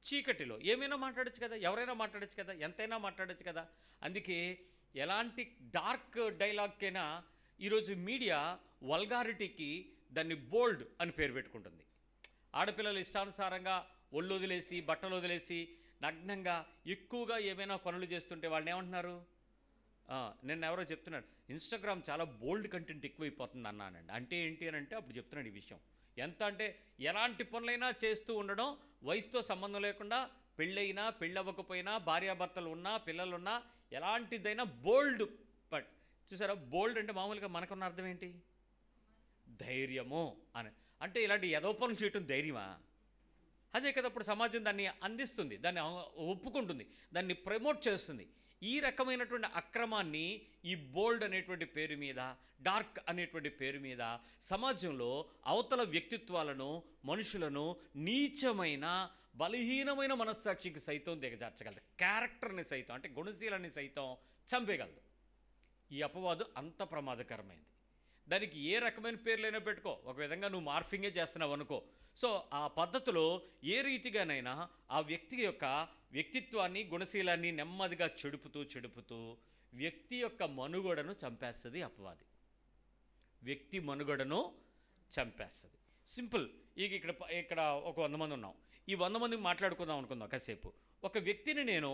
చీకటిలో ఏమైనా మాట్లాడచ్చు కదా, ఎవరైనా మాట్లాడచ్చు కదా, ఎంతైనా మాట్లాడచ్చు కదా. అందుకే ఎలాంటి డార్క్ డైలాగ్కైనా ఈరోజు మీడియా వల్గారిటీకి దాన్ని బోల్డ్ అని పేరు పెట్టుకుంటుంది. ఆడపిల్లలు ఇష్టానుసారంగా ఒళ్ళు వదిలేసి, బట్టలు వదిలేసి, నగ్నంగా ఎక్కువగా ఏమైనా పనులు చేస్తుంటే వాళ్ళని ఏమంటున్నారు? నిన్న ఎవరో చెప్తున్నాడు, ఇన్స్టాగ్రామ్ చాలా బోల్డ్ కంటెంట్ ఎక్కువైపోతుంది అన్నానండి. అంటే ఏంటి అని అంటే అప్పుడు చెప్తున్నాడు ఈ విషయం. ఎంత అంటే ఎలాంటి పనులైనా చేస్తూ ఉండడం, వయసుతో సంబంధం లేకుండా, పెళ్ళైనా పెళ్ళవ్వకపోయినా, భార్యాభర్తలు ఉన్నా, పిల్లలున్నా, ఎలాంటిదైనా బోల్డ్. బట్ చూసారా, బోల్డ్ అంటే మామూలుగా మనకున్న అర్థం ఏంటి? ధైర్యము అని. అంటే ఇలాంటి ఏదో పనులు చేయటం ధైర్యమా? అదే కదా ఇప్పుడు సమాజం దాన్ని అందిస్తుంది, దాన్ని ఒప్పుకుంటుంది, దాన్ని ప్రమోట్ చేస్తుంది. ఈ రకమైనటువంటి అక్రమాన్ని ఈ బోల్డ్ అనేటువంటి పేరు మీద, డార్క్ అనేటువంటి పేరు మీద సమాజంలో అవతల వ్యక్తిత్వాలను, మనుషులను నీచమైన, బలహీనమైన మనస్సాక్షికి సైతం దిగజార్చగలదు. క్యారెక్టర్ని సైతం, అంటే గుణశీలాన్ని సైతం చంపేయగలదు. ఈ అపవాదు అంత ప్రమాదకరమైంది. దానికి ఏ రకమైన పేర్లైనా పెట్టుకో, ఒక విధంగా నువ్వు మార్ఫింగే చేస్తున్నావు అనుకో. సో ఆ పద్ధతిలో ఏ రీతిగానైనా ఆ వ్యక్తి యొక్క వ్యక్తిత్వాన్ని, గుణశీలాన్ని నెమ్మదిగా చెడుపుతూ వ్యక్తి యొక్క మనుగడను చంపేస్తుంది అపవాది. వ్యక్తి మనుగడను చంపేస్తుంది. సింపుల్. ఇక్కడ ఒక 100 మంది ఉన్నాం, ఈ 100 మందికి మాట్లాడుకుందాం అనుకుందాం కాసేపు. ఒక వ్యక్తిని నేను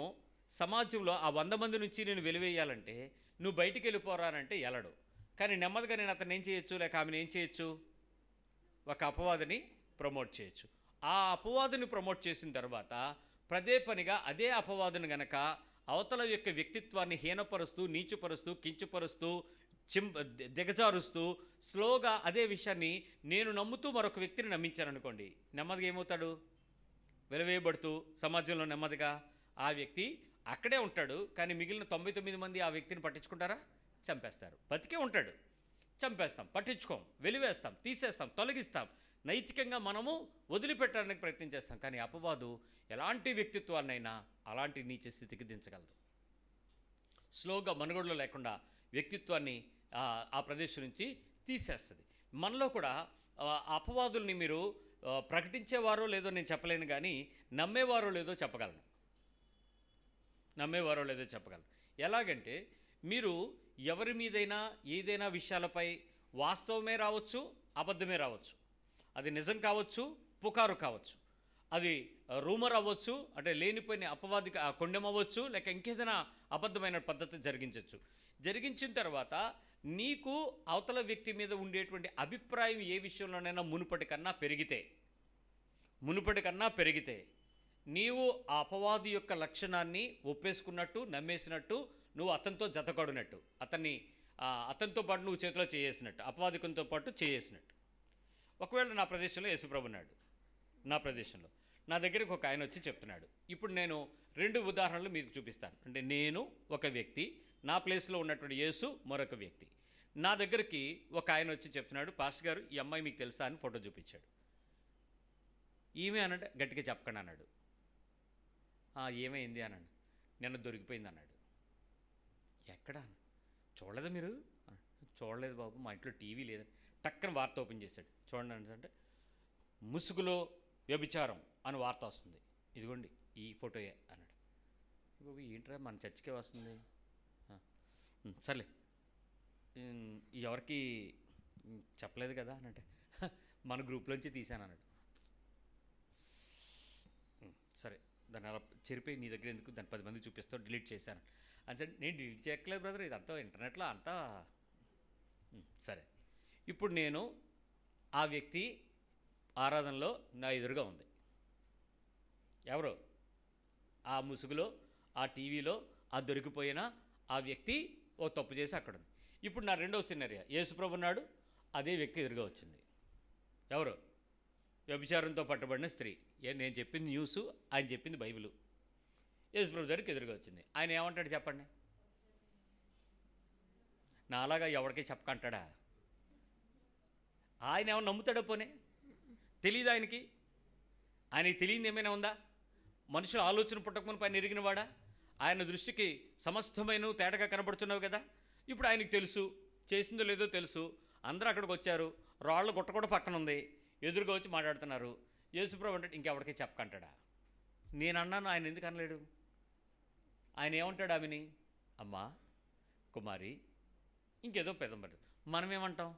సమాజంలో ఆ 100 మంది నుంచి నేను వెలివేయాలంటే, నువ్వు బయటికి వెళ్ళిపోరానంటే వెళ్ళడు. కానీ నెమ్మదిగా నేను అతను ఏం చేయొచ్చు, లేక ఆమెను ఏం చేయొచ్చు? ఒక అపవాదిని ప్రమోట్ చేయొచ్చు. ఆ అపవాదిని ప్రమోట్ చేసిన తర్వాత పదే పనిగా అదే అపవాదును గనక అవతల యొక్క వ్యక్తిత్వాన్ని హీనపరుస్తూ, నీచుపరుస్తూ, కించుపరుస్తూ, దిగజారుస్తూ స్లోగా అదే విషయాన్ని నేను నమ్ముతూ మరొక వ్యక్తిని నమ్మించాననుకోండి, నెమ్మదిగా ఏమవుతాడు? వెలవేయబడుతూ సమాజంలో నెమ్మదిగా ఆ వ్యక్తి అక్కడే ఉంటాడు. కానీ మిగిలిన 99 మంది ఆ వ్యక్తిని పట్టించుకుంటారా? చంపేస్తారు. బతికే ఉంటాడు, చంపేస్తాం, పట్టించుకోం, వెలివేస్తాం, తీసేస్తాం, తొలగిస్తాం. నైతికంగా మనము వదిలిపెట్టడానికి ప్రయత్నం చేస్తాం. కానీ అపవాదు ఎలాంటి వ్యక్తిత్వాన్నైనా అలాంటి నీచ స్థితికి దించగలదు. స్లోగా మనుగడలో లేకుండా వ్యక్తిత్వాన్ని ఆ ప్రదేశం నుంచి తీసేస్తుంది. మనలో కూడా అపవాదుల్ని మీరు ప్రకటించేవారో లేదో నేను చెప్పలేను, కానీ నమ్మేవారో లేదో చెప్పగలను. ఎలాగంటే మీరు ఎవరి మీదైనా ఏదైనా విషయాలపై వాస్తవమే రావచ్చు, అబద్ధమే రావచ్చు. అది నిజం కావచ్చు, పుకారు కావచ్చు. అది రూమర్ అవ్వచ్చు, అంటే లేనిపోయిన అపవాది కొండెం అవ్వచ్చు, లేక ఇంకేదైనా అబద్ధమైన పద్ధతి జరిగించిన తర్వాత నీకు అవతల వ్యక్తి మీద ఉండేటువంటి అభిప్రాయం ఏ విషయంలోనైనా మునుపటి కన్నా పెరిగితే నీవు ఆ అపవాది యొక్క లక్షణాన్ని ఒప్పేసుకున్నట్టు, నమ్మేసినట్టు, నువ్వు అతనితో జతకడునట్టు, అతనితో పాటు నువ్వు చేతిలో చేయేసినట్టు, అపవాదికంతో పాటు చేయేసినట్టు. ఒకవేళ నా ప్రదేశంలో యేసుప్రభు ఉన్నాడు, నా దగ్గరికి ఒక ఆయన వచ్చి చెప్తున్నాడు. ఇప్పుడు నేను 2 ఉదాహరణలు మీకు చూపిస్తాను. అంటే నేను ఒక వ్యక్తి, నా ప్లేస్లో ఉన్నటువంటి యేసు మరొక వ్యక్తి. నా దగ్గరికి ఒక ఆయన వచ్చి చెప్తున్నాడు, పాస్టర్ గారు ఈ అమ్మాయి మీకు తెలుసా అని ఫోటో చూపించాడు. ఈమె అనంటే గట్టిగా చెప్పకండి అన్నాడు. ఏమైంది అన్నాడు. నిన్న దొరికిపోయింది అన్నాడు. ఎక్కడ? చూడలేదా మీరు? చూడలేదు బాబు, మా ఇంట్లో టీవీ లేదని టక్కన వార్త ఓపెన్ చేశాడు. చూడండి అంటే ముసుగులో వ్యభిచారం అని వార్త వస్తుంది. ఇదిగోండి ఈ ఫోటోయే అన్నాడు. బాబు ఏంట్రా మన చర్చికే వస్తుంది. సర్లే ఎవరికి చెప్పలేదు కదా అని అంటే మన గ్రూప్లోంచి తీశాను అన్నాడు. సరే దాన్ని అలా చెరిపోయి నీ దగ్గర ఎందుకు, దాన్ని 10 మంది చూపిస్తావు, డిలీట్ చేశాను అని సరే. నేను డిలీట్ చేయట్లేదు బ్రదర్, ఇదంతా ఇంటర్నెట్లో అంతా సరే. ఇప్పుడు నేను ఆ వ్యక్తి ఆరాధనలో నా ఎదురుగా ఉంది. ఎవరో ఆ ముసుగులో, ఆ టీవీలో ఆ దొరికిపోయిన ఆ వ్యక్తి ఓ తప్పు చేసి అక్కడ ఉంది. ఇప్పుడు నా రెండవ సినారియో, యేసుప్రభు ఉన్నాడు, అదే వ్యక్తి ఎదురుగా వచ్చింది. ఎవరు? వ్యభిచారంతో పట్టబడిన స్త్రీ. నేను చెప్పింది న్యూస్, ఆయన చెప్పింది బైబిలు. యేసుప్రభు దగ్గరికి ఎదురుగా వచ్చింది. ఆయన ఏమంటాడు చెప్పండి? నా అలాగా ఎవరికీ చెప్పకంటాడా? ఆయన ఏమన్నా నమ్ముతాడో? పోనే తెలియదు ఆయనకి తెలియదు ఏమైనా ఉందా? మనుషుల ఆలోచన పుట్టకమును పైన ఎరిగినవాడా? ఆయన దృష్టికి సమస్తమైన తేటగా కనబడుతున్నావు కదా. ఇప్పుడు ఆయనకు తెలుసు, చేసిందో లేదో తెలుసు. అందరూ అక్కడికి వచ్చారు, రాళ్ళు గుట్ట కూడా పక్కన ఉంది, ఎదురుగా వచ్చి మాట్లాడుతున్నారు. యేసుప్రభు అంటే ఇంకెవరికి చెప్పకంటాడా? నేను అన్నాను, ఆయన ఎందుకు అనలేడు? ఆయన ఏమంటాడు ఆమెని? అమ్మా, కుమారి, ఇంకేదో పెదం పట్టు. మనం ఏమంటాం?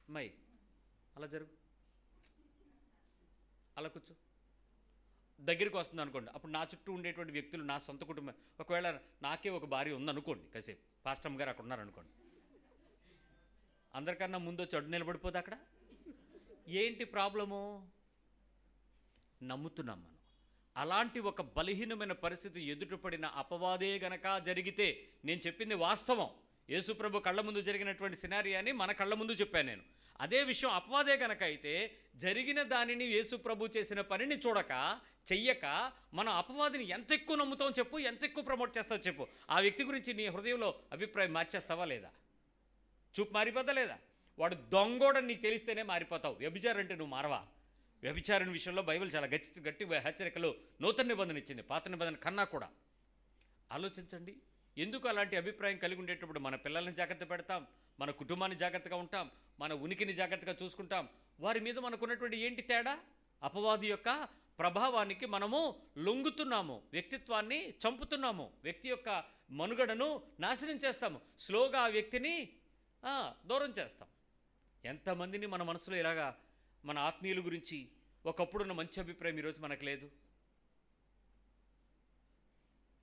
అమ్మాయి అలా జరుగు, అలా కూర్చో. దగ్గరికి వస్తుంది అనుకోండి, అప్పుడు నా చుట్టూ ఉండేటువంటి వ్యక్తులు నా సొంత కుటుంబం. ఒకవేళ నాకే ఒక భార్య ఉందనుకోండి, కాసేపు పాస్టమ్ గారు అక్కడ ఉన్నారనుకోండి, అందరికన్నా ముందు వచ్చి అడ్డు నిలబడిపోదు అక్కడ. ఏంటి ప్రాబ్లము? నమ్ముతున్నాం మనం. అలాంటి ఒక బలహీనమైన పరిస్థితి ఎదుటపడిన అపవాదే గనక జరిగితే, నేను చెప్పింది వాస్తవం, యేసుప్రభు కళ్ళ ముందు జరిగినటువంటి సినారియాని మన కళ్ళ ముందు చెప్పాను నేను. అదే విషయం అపవాదే గనక అయితే, జరిగిన దానిని యేసుప్రభు చేసిన పనిని చెయ్యక మనం అపవాదిని ఎంత ఎక్కువ నమ్ముతాం చెప్పు, ఎంత ఎక్కువ ప్రమోట్ చేస్తావు చెప్పు. ఆ వ్యక్తి గురించి నీ హృదయంలో అభిప్రాయం మార్చేస్తావా లేదా? చూపు మారిపోతా లేదా? వాడు దొంగోడని నీకు తెలిస్తేనే మారిపోతావు. వ్యభిచారం అంటే నువ్వు మారవా? వ్యభిచారం విషయంలో బైబిల్ చాలా గట్టి హెచ్చరికలు నూతన నిబంధన ఇచ్చింది, పాత నిబంధన కన్నా కూడా. ఆలోచించండి, ఎందుకు అలాంటి అభిప్రాయం కలిగి ఉండేటప్పుడు మన పిల్లల్ని జాగ్రత్త పెడతాం, మన కుటుంబాన్ని జాగ్రత్తగా ఉంటాం, మన ఉనికిని జాగ్రత్తగా చూసుకుంటాం. వారి మీద మనకున్నటువంటి ఏంటి తేడా? అపవాది యొక్క ప్రభావానికి మనము లొంగుతున్నాము, వ్యక్తిత్వాన్ని చంపుతున్నాము, వ్యక్తి యొక్క మనుగడను నాశనం చేస్తాము, స్లోగా ఆ వ్యక్తిని దూరం చేస్తాం. ఎంతమందిని మన మనసులో ఇలాగా మన ఆత్మీయుల గురించి ఒకప్పుడున్న మంచి అభిప్రాయం ఈరోజు మనకు లేదు.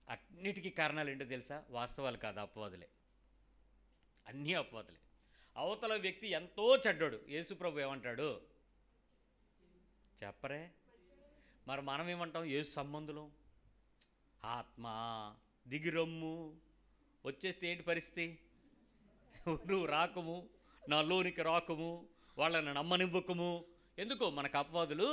అన్నిటికీ కారణాలు ఏంటో తెలుసా? వాస్తవాలు కాదు, అపవాదులే. అన్నీ అపవాదులే. అవతల వ్యక్తి ఎంతో చెడ్డాడు, యేసుప్రభు ఏమంటాడు చెప్పరే? మరి మనం ఏమంటాం? యేసు సంబంధులం, ఆత్మ దిగిరమ్ము, వచ్చేస్తే ఏంటి పరిస్థితి? నువ్వు రాకము, నా లోనికి రాకము, వాళ్ళని నమ్మనివ్వకము. ఎందుకో మనకు అపవాదులు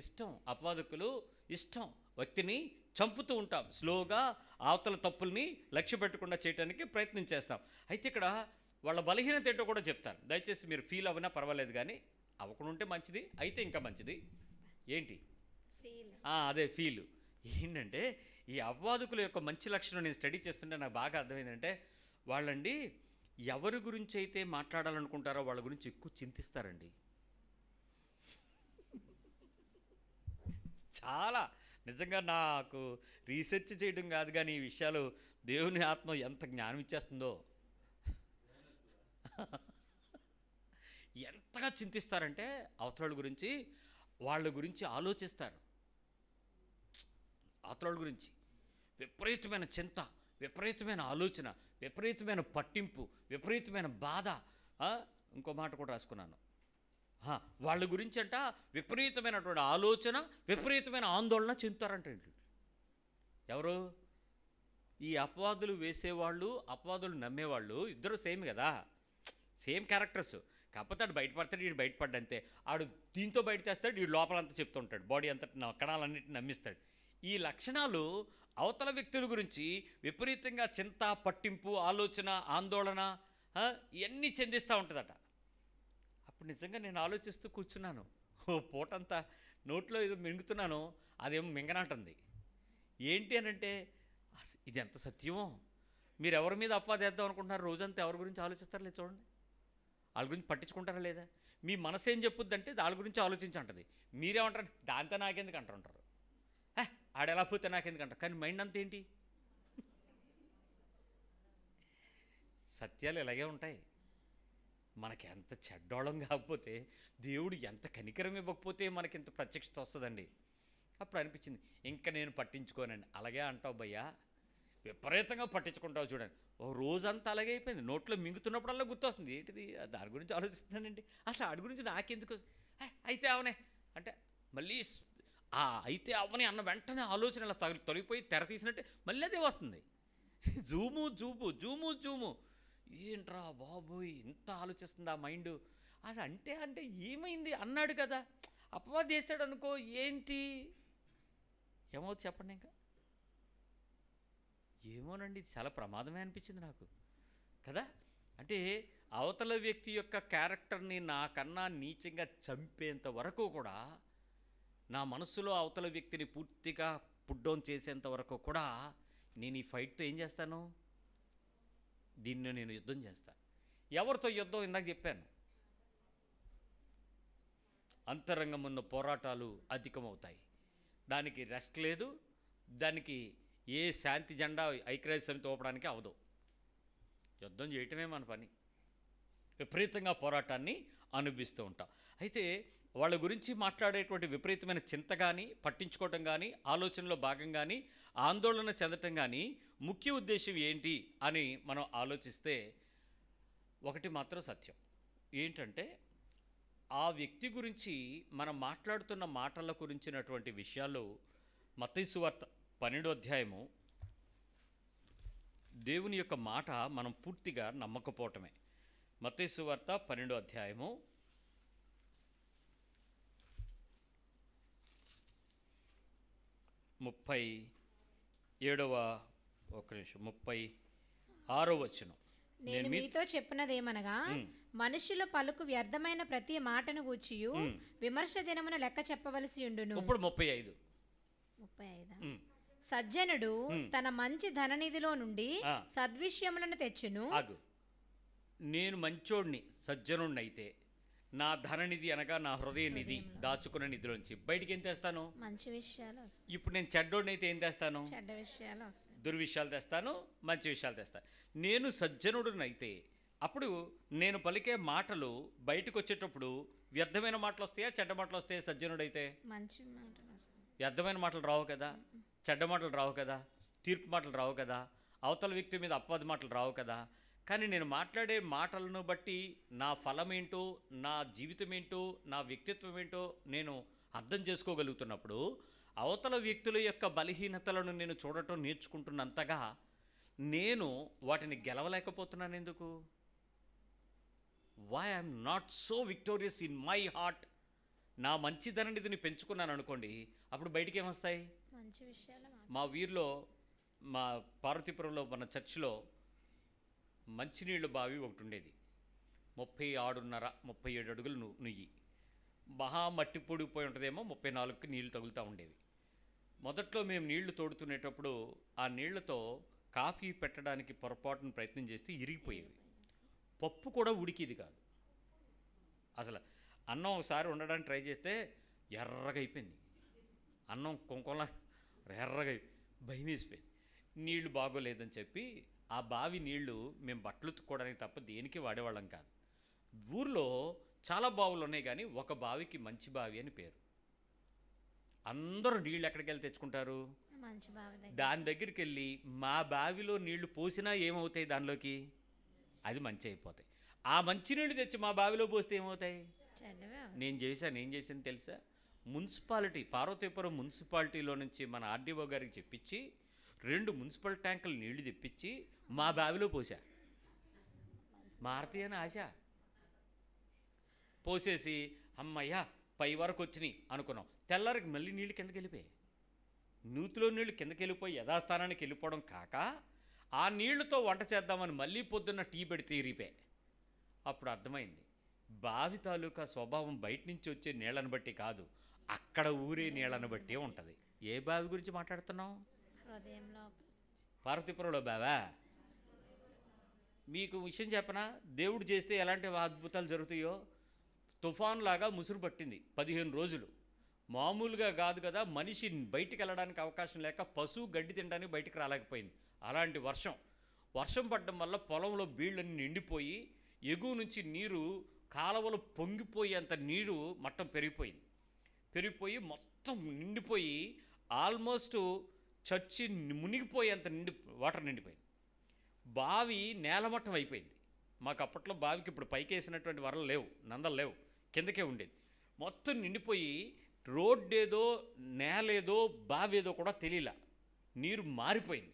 ఇష్టం, అపవాదకులు ఇష్టం. వ్యక్తిని చంపుతూ ఉంటాం, స్లోగా అవతల తప్పుల్ని లక్ష్య పెట్టకుండా చేయడానికి ప్రయత్నం చేస్తాం. అయితే ఇక్కడ వాళ్ళ బలహీనత ఏంటో కూడా చెప్తాను. దయచేసి మీరు ఫీల్ అవ్వనా పర్వాలేదు, కానీ అవ్వకుండా ఉంటే మంచిది, అయితే ఇంకా మంచిది. ఏంటి? అదే ఫీల్. ఏంటంటే ఈ అపవాదకుల యొక్క మంచి లక్షణం నేను స్టడీ చేస్తుంటే నాకు బాగా అర్థమైందంటే, వాళ్ళండి ఎవరి గురించి అయితే మాట్లాడాలనుకుంటారో వాళ్ళ గురించి ఎక్కువ చింతిస్తారండి. చాలా నిజంగా నాకు రీసెర్చ్ చేయడం కాదు, కానీ ఈ విషయాలు దేవుని ఆత్మ ఎంత జ్ఞానం ఇచ్చేస్తుందో. ఎంతగా చింతిస్తారంటే అవతల గురించి, వాళ్ళ గురించి ఆలోచిస్తారు. అవతల గురించి విపరీతమైన చింత, విపరీతమైన ఆలోచన, విపరీతమైన పట్టింపు, విపరీతమైన బాధ. ఇంకో మాట కూడా రాసుకున్నాను, వాళ్ళ గురించి అంట విపరీతమైనటువంటి ఆలోచన, విపరీతమైన ఆందోళన చెందుతారంట. ఎవరు? ఈ అపవాదులు వేసేవాళ్ళు, అపవాదులు నమ్మేవాళ్ళు ఇద్దరు సేమ్ కదా, సేమ్ క్యారెక్టర్స్. కాకపోతే ఆడు బయటపడతాడు, వీడు బయటపడ్డంతే. ఆడు దీంతో బయట తెస్తాడు, వీడు లోపలంతా చెప్తూ ఉంటాడు, బాడీ అంతా కణాలన్నింటిని నమ్మిస్తాడు. ఈ లక్షణాలు అవతల వ్యక్తుల గురించి విపరీతంగా చింత, పట్టింపు, ఆలోచన, ఆందోళన ఇవన్నీ చెందిస్తూ ఉంటుందట. అప్పుడు నిజంగా నేను ఆలోచిస్తూ కూర్చున్నాను. పూటంతా నోట్లో ఏదో మింగుతున్నాను, అదేమో మింగనంటుంది. ఏంటి అని అంటే, ఇది ఎంత సత్యమో. మీరు ఎవరి మీద అపవాదేద్దాం అనుకుంటున్నారు? రోజంతా ఎవరి గురించి ఆలోచిస్తారో లేదు చూడండి. వాళ్ళ గురించి పట్టించుకుంటారా లేదా? మీ మనసు ఏం చెప్పుద్దంటే వాళ్ళ గురించి ఆలోచించి అంటది. మీరేమంటారు? దాంతో నాకెందుకు అంటారు. ఆడెలా పోతే నాకెందుకు అంటారు. కానీ మైండ్ అంతా ఏంటి? సత్యాలు ఇలాగే ఉంటాయి. మనకి ఎంత చెడ్డోళం కాకపోతే, దేవుడు ఎంత కనికరం ఇవ్వకపోతే మనకి ఇంత ప్రత్యక్షత వస్తుందండి. అప్పుడు అనిపించింది, ఇంకా నేను పట్టించుకోనండి. అలాగే అంటావు భయ్యా, విపరీతంగా పట్టించుకుంటావు చూడండి. ఓ రోజంతా అలాగే అయిపోయింది. నోట్లో మింగుతున్నప్పుడల్లా గుర్తొస్తుంది, ఏంటిది దాని గురించి ఆలోచిస్తున్నానండి, అసలు ఆడి గురించి నాకెందుకు, అయితే అవనే అంటే మళ్ళీ అయితే అవని అన్న వెంటనే ఆలోచన ఇలా తొలగిపోయి తెర తీసినట్టే మళ్ళీ అదే వస్తుంది. Zoom zoom zoom zoom. ఏంట్రా బాబోయ్, ఇంత ఆలోచిస్తుంది ఆ మైండ్ అది. అంటే ఏమైంది అన్నాడు కదా, అపవాది చేశాడు అనుకో, ఏంటి ఏమవుతుంది చెప్పండి. ఇంకా ఏమోనండి, ఇది చాలా ప్రమాదమే అనిపించింది నాకు కదా. అంటే అవతల వ్యక్తి యొక్క క్యారెక్టర్ని నాకన్నా నీచంగా చంపేంత వరకు కూడా, నా మనస్సులో అవతల వ్యక్తిని పూర్తిగా పుట్ డౌన్ చేసేంత వరకు కూడా నేను ఈ ఫైట్తో ఏం చేస్తాను? దీన్ని నేను యుద్ధం చేస్తాను. ఎవరితో యుద్ధం? ఇందాక చెప్పాను, అంతరంగం ఉన్న పోరాటాలు అధికమవుతాయి. దానికి రెస్ట్ లేదు, దానికి ఏ శాంతి జెండా ఐక్యరాజ్య సమితి ఊపడానికి అవదు. యుద్ధం చేయటమే మన పని. విపరీతంగా పోరాటాన్ని అనుభవిస్తూ ఉంటాం. అయితే వాళ్ళ గురించి మాట్లాడేటువంటి విపరీతమైన చింత కానీ, పట్టించుకోవటం కానీ, ఆలోచనలో భాగం కానీ, ఆందోళన చెందటం కానీ ముఖ్య ఉద్దేశం ఏంటి అని మనం ఆలోచిస్తే ఒకటి మాత్రం సత్యం. ఏంటంటే ఆ వ్యక్తి గురించి మనం మాట్లాడుతున్న మాటల గురించినటువంటి విషయాలు మత్తయి సువార్త 12వ అధ్యాయము, దేవుని యొక్క మాట మనం పూర్తిగా నమ్మకపోవటమే. మత్తయి సువార్త 12వ అధ్యాయము 36వ వచనం. నేను మీతో చెప్పినదేమనగా, మనుషుల పలుకు వ్యర్థమైన ప్రతి మాటను గూర్చియు విమర్శ దినమున లెక్క చెప్పవలసి ఉండును. ఇప్పుడు 35. సజ్జనుడు తన మంచి ధననిధిలో నుండి సద్విషయములను తెచ్చును. నేను మంచోడిని, సజ్జనుడిని అయితే నా ధననిధి అనగా నా హృదయ నిధి, దాచుకున్న నిధిలోంచి బయటికి ఏం తెస్తాను? మంచి విషయాలు. ఇప్పుడు నేను చెడ్డోడిని అయితే ఏం తెస్తాను? చెడ్డ విషయాలు, దుర్విషయాలు తెస్తాను, మంచి విషయాలు తెస్తాను. నేను సజ్జనుడినైతే అప్పుడు నేను పలికే మాటలు బయటకు వచ్చేటప్పుడు వ్యర్థమైన మాటలు వస్తాయా, చెడ్డ మాటలు వస్తాయా? సజ్జనుడైతే మంచి మాటలు వస్తాయి. వ్యర్థమైన మాటలు రావు కదా, చెడ్డ మాటలు రావు కదా, తీర్పు మాటలు రావు కదా, అవతల వ్యక్తి మీద అపవాది మాటలు రావు కదా. కానీ నేను మాట్లాడే మాటలను బట్టి నా ఫలం ఏంటో, నా జీవితం ఏంటో, నా వ్యక్తిత్వం ఏంటో నేను అర్థం చేసుకోగలుగుతున్నప్పుడు అవతల వ్యక్తుల యొక్క బలహీనతలను నేను చూడటం నేర్చుకుంటున్నంతగా నేను వాటిని గెలవలేకపోతున్నాను ఎందుకు? Why I'm not so victorious in my heart? నా మంచిదననిధిని పెంచుకున్నాను అనుకోండి, అప్పుడు బయటికి ఏమొస్తాయి? మంచి విషయాలు మా వీరిలో, మా పార్వతీపురంలో మన చర్చిలో మంచినీళ్ళు బావి ఒకటి ఉండేది. 36.5-37 అడుగులు నుయ్యి, మహా మట్టి పొడిపోయి ఉంటుందేమో, 34కి నీళ్లు తగులుతూ ఉండేవి. మొదట్లో మేము నీళ్లు తోడుతునేటప్పుడు ఆ నీళ్లతో కాఫీ పెట్టడానికి పొరపాటును ప్రయత్నం చేస్తే ఇరిగిపోయేవి. పప్పు కూడా ఉడికిది కాదు. అసలు అన్నం ఒకసారి ఉండడానికి ట్రై చేస్తే ఎర్రగా అయిపోయింది. అన్నం కుంకుమలా ఎర్రగా భయం వేసిపోయింది. నీళ్లు బాగోలేదని చెప్పి ఆ బావి నీళ్లు మేము బట్టలు ఉతుక్కోవడానికి తప్ప దేనికి వాడేవాళ్ళం కాదు. ఊర్లో చాలా బావులు ఉన్నాయి కానీ ఒక బావికి మంచి బావి అని పేరు. అందరూ నీళ్ళు ఎక్కడికి వెళ్ళి తెచ్చుకుంటారు? మంచి బావి దాని దగ్గరికి వెళ్ళి మా బావిలో నీళ్లు పోసినా ఏమవుతాయి? దానిలోకి అది మంచి అయిపోతాయి. ఆ మంచినీళ్ళు తెచ్చి మా బావిలో పోస్తే ఏమవుతాయి? నేను చేశాను తెలుసా? మున్సిపాలిటీ, పార్వతీపురం మున్సిపాలిటీలో నుంచి మన ఆర్డీఓ గారికి చెప్పించి 2 మున్సిపల్ ట్యాంకులు నీళ్లు తెప్పించి మా బావిలో పోసా. మారతీ అని ఆశ పోసేసి అమ్మయ్యా పై వరకు వచ్చినాయి అనుకున్నాం. తెల్లారికి మళ్ళీ నీళ్ళు కిందకి వెళ్ళిపోయాయి. నూతిలో నీళ్లు కిందకి వెళ్ళిపోయి యథాస్థానానికి వెళ్ళిపోవడం కాక ఆ నీళ్లతో వంట చేద్దామని మళ్ళీ పొద్దున్న టీ పెడితే ఇరిగిపోయాయి. అప్పుడు అర్థమైంది, బావి తాలూకా స్వభావం బయట నుంచి వచ్చే నీళ్ళను బట్టి కాదు, అక్కడ ఊరే నీళ్ళను బట్టి ఉంటుంది. ఏ బావి గురించి మాట్లాడుతున్నావు? పార్వతీపురంలో బావా? మీకు విషయం చెప్పనా? దేవుడు చేస్తే ఎలాంటి అద్భుతాలు జరుగుతాయో. తుఫాన్ లాగా ముసురు పట్టింది 15 రోజులు. మామూలుగా కాదు కదా, మనిషి బయటికి వెళ్ళడానికి అవకాశం లేక పశువు గడ్డి తినడానికి బయటికి రాలేకపోయింది. అలాంటి వర్షం పడడం వల్ల పొలంలో బీళ్ళని నిండిపోయి ఎగువ నుంచి నీరు కాలువలు పొంగిపోయేంత నీరు మట్టం పెరిగిపోయి మొత్తం నిండిపోయి ఆల్మోస్ట్ చర్చి మునిగిపోయేంత వాటర్ నిండిపోయింది. బావి నేలమట్టం అయిపోయింది. మాకు అప్పట్లో బావికి ఇప్పుడు పైకేసినటువంటి వరలు లేవు, నందలు లేవు, కిందకే ఉండేది. మొత్తం నిండిపోయి రోడ్డేదో నేలేదో బావేదో కూడా తెలియలా, నీరు మారిపోయింది.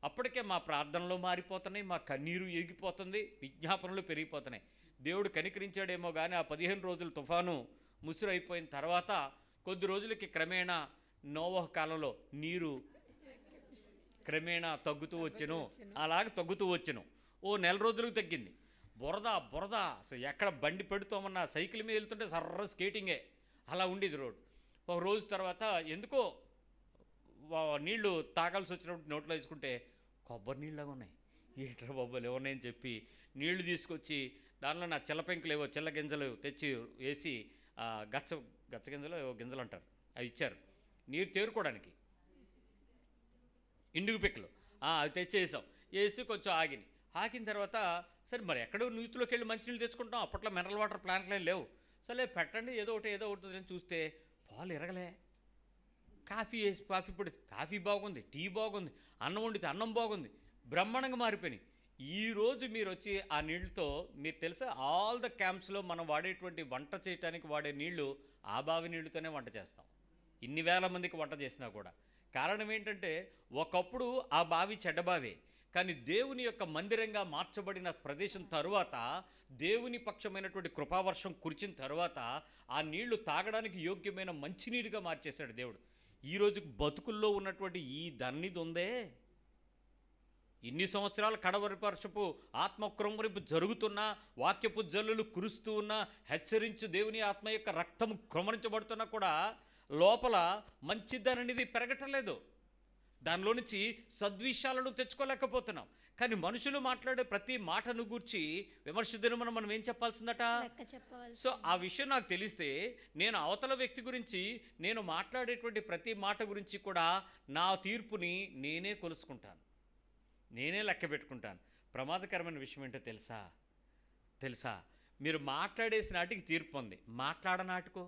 అప్పటికే మా ప్రార్థనలు మారిపోతున్నాయి, మా కన్నీరు ఎగిపోతుంది, విజ్ఞాపనలు పెరిగిపోతున్నాయి. దేవుడు కనికరించాడేమో కానీ ఆ 15 రోజులు తుఫాను ముసురు అయిపోయిన తర్వాత కొద్ది రోజులకి క్రమేణా నోవహు కాలంలో నీరు క్రమేణా తగ్గుతూ వచ్చెను. అలాగ తగ్గుతూ వచ్చెను. ఓ నెల రోజులకు తగ్గింది. బురద అసలు ఎక్కడ బండి పెడుతామన్నా సైకిల్ మీద వెళ్తుంటే సర్ర స్కేటింగే, అలా ఉండేది రోడ్. ఒక రోజు తర్వాత ఎందుకో నీళ్లు తాగాల్సి వచ్చినప్పుడు నోట్లో వేసుకుంటే కొబ్బరి నీళ్ళగా ఉన్నాయి. ఏంట్రా బాబులు ఏమన్నాయని చెప్పి నీళ్లు తీసుకొచ్చి దానిలో నా చిల్లపెంకులు చిల్ల గింజలు తెచ్చి వేసి గచ్చ గింజలు అంటారు, అవి ఇచ్చారు నీరు తేరుకోవడానికి. ఇండుగు పిక్కలు అవి తెచ్చేసాం. వేసి కొంచెం ఆగిన తర్వాత సరే మరి ఎక్కడో నూతిలోకి వెళ్ళి మంచినీళ్ళు తెచ్చుకుంటాం. అప్పట్లో మినరల్ వాటర్ ప్లాంట్లు ఏం లేవు. సరే పెట్టండి ఏదో ఒకటి అని చూస్తే పాలు ఎరగలే. కాఫీ పొడి, కాఫీ బాగుంది, టీ బాగుంది, అన్నం వండితే అన్నం బాగుంది, బ్రహ్మాండంగా మారిపోయినాయి. ఈరోజు మీరు వచ్చి ఆ నీళ్ళతో మీరు తెలుసా ఆల్ ద క్యాంప్స్లో మనం వాడేటువంటి వంట చేయడానికి వాడే నీళ్లు ఆ బావి నీళ్లతోనే వంట చేస్తాం. ఇన్ని వేల మందికి వంట చేసినా కూడా. కారణం ఏంటంటే ఒకప్పుడు ఆ బావి చెడ్డబావే, కానీ దేవుని యొక్క మందిరంగా మార్చబడిన ప్రదేశం తరువాత దేవుని పక్షమైనటువంటి కృపావర్షం కురిచిన తరువాత ఆ నీళ్లు తాగడానికి యోగ్యమైన మంచినీరుగా మార్చేశాడు దేవుడు. ఈరోజు బతుకుల్లో ఉన్నటువంటి ఈ దన్నిది ఉందే, ఇన్ని సంవత్సరాల కడవరి వర్షపు ఆత్మక్రమరింపు జరుగుతున్నా, వాక్యపు జల్లులు కురుస్తూ ఉన్నా, హెచ్చరించు దేవుని ఆత్మ యొక్క రక్తం క్రమరించబడుతున్నా కూడా లోపల మంచిదననిది పెరగటం లేదు. దానిలో నుంచి సద్విషయాలను తెచ్చుకోలేకపోతున్నాం. కానీ మనుషులు మాట్లాడే ప్రతి మాటను గూర్చి విమర్శ దినమున మనం ఏం చెప్పాల్సిందట? సో ఆ విషయం నాకు తెలిస్తే నేను అవతల వ్యక్తి గురించి నేను మాట్లాడేటువంటి ప్రతి మాట గురించి కూడా నా తీర్పుని నేనే కొలుసుకుంటాను, నేనే లెక్క పెట్టుకుంటాను. ప్రమాదకరమైన విషయం ఏంటో తెలుసా మీరు మాట్లాడేసి నాటికి తీర్పు ఉంది, మాట్లాడనాటుకో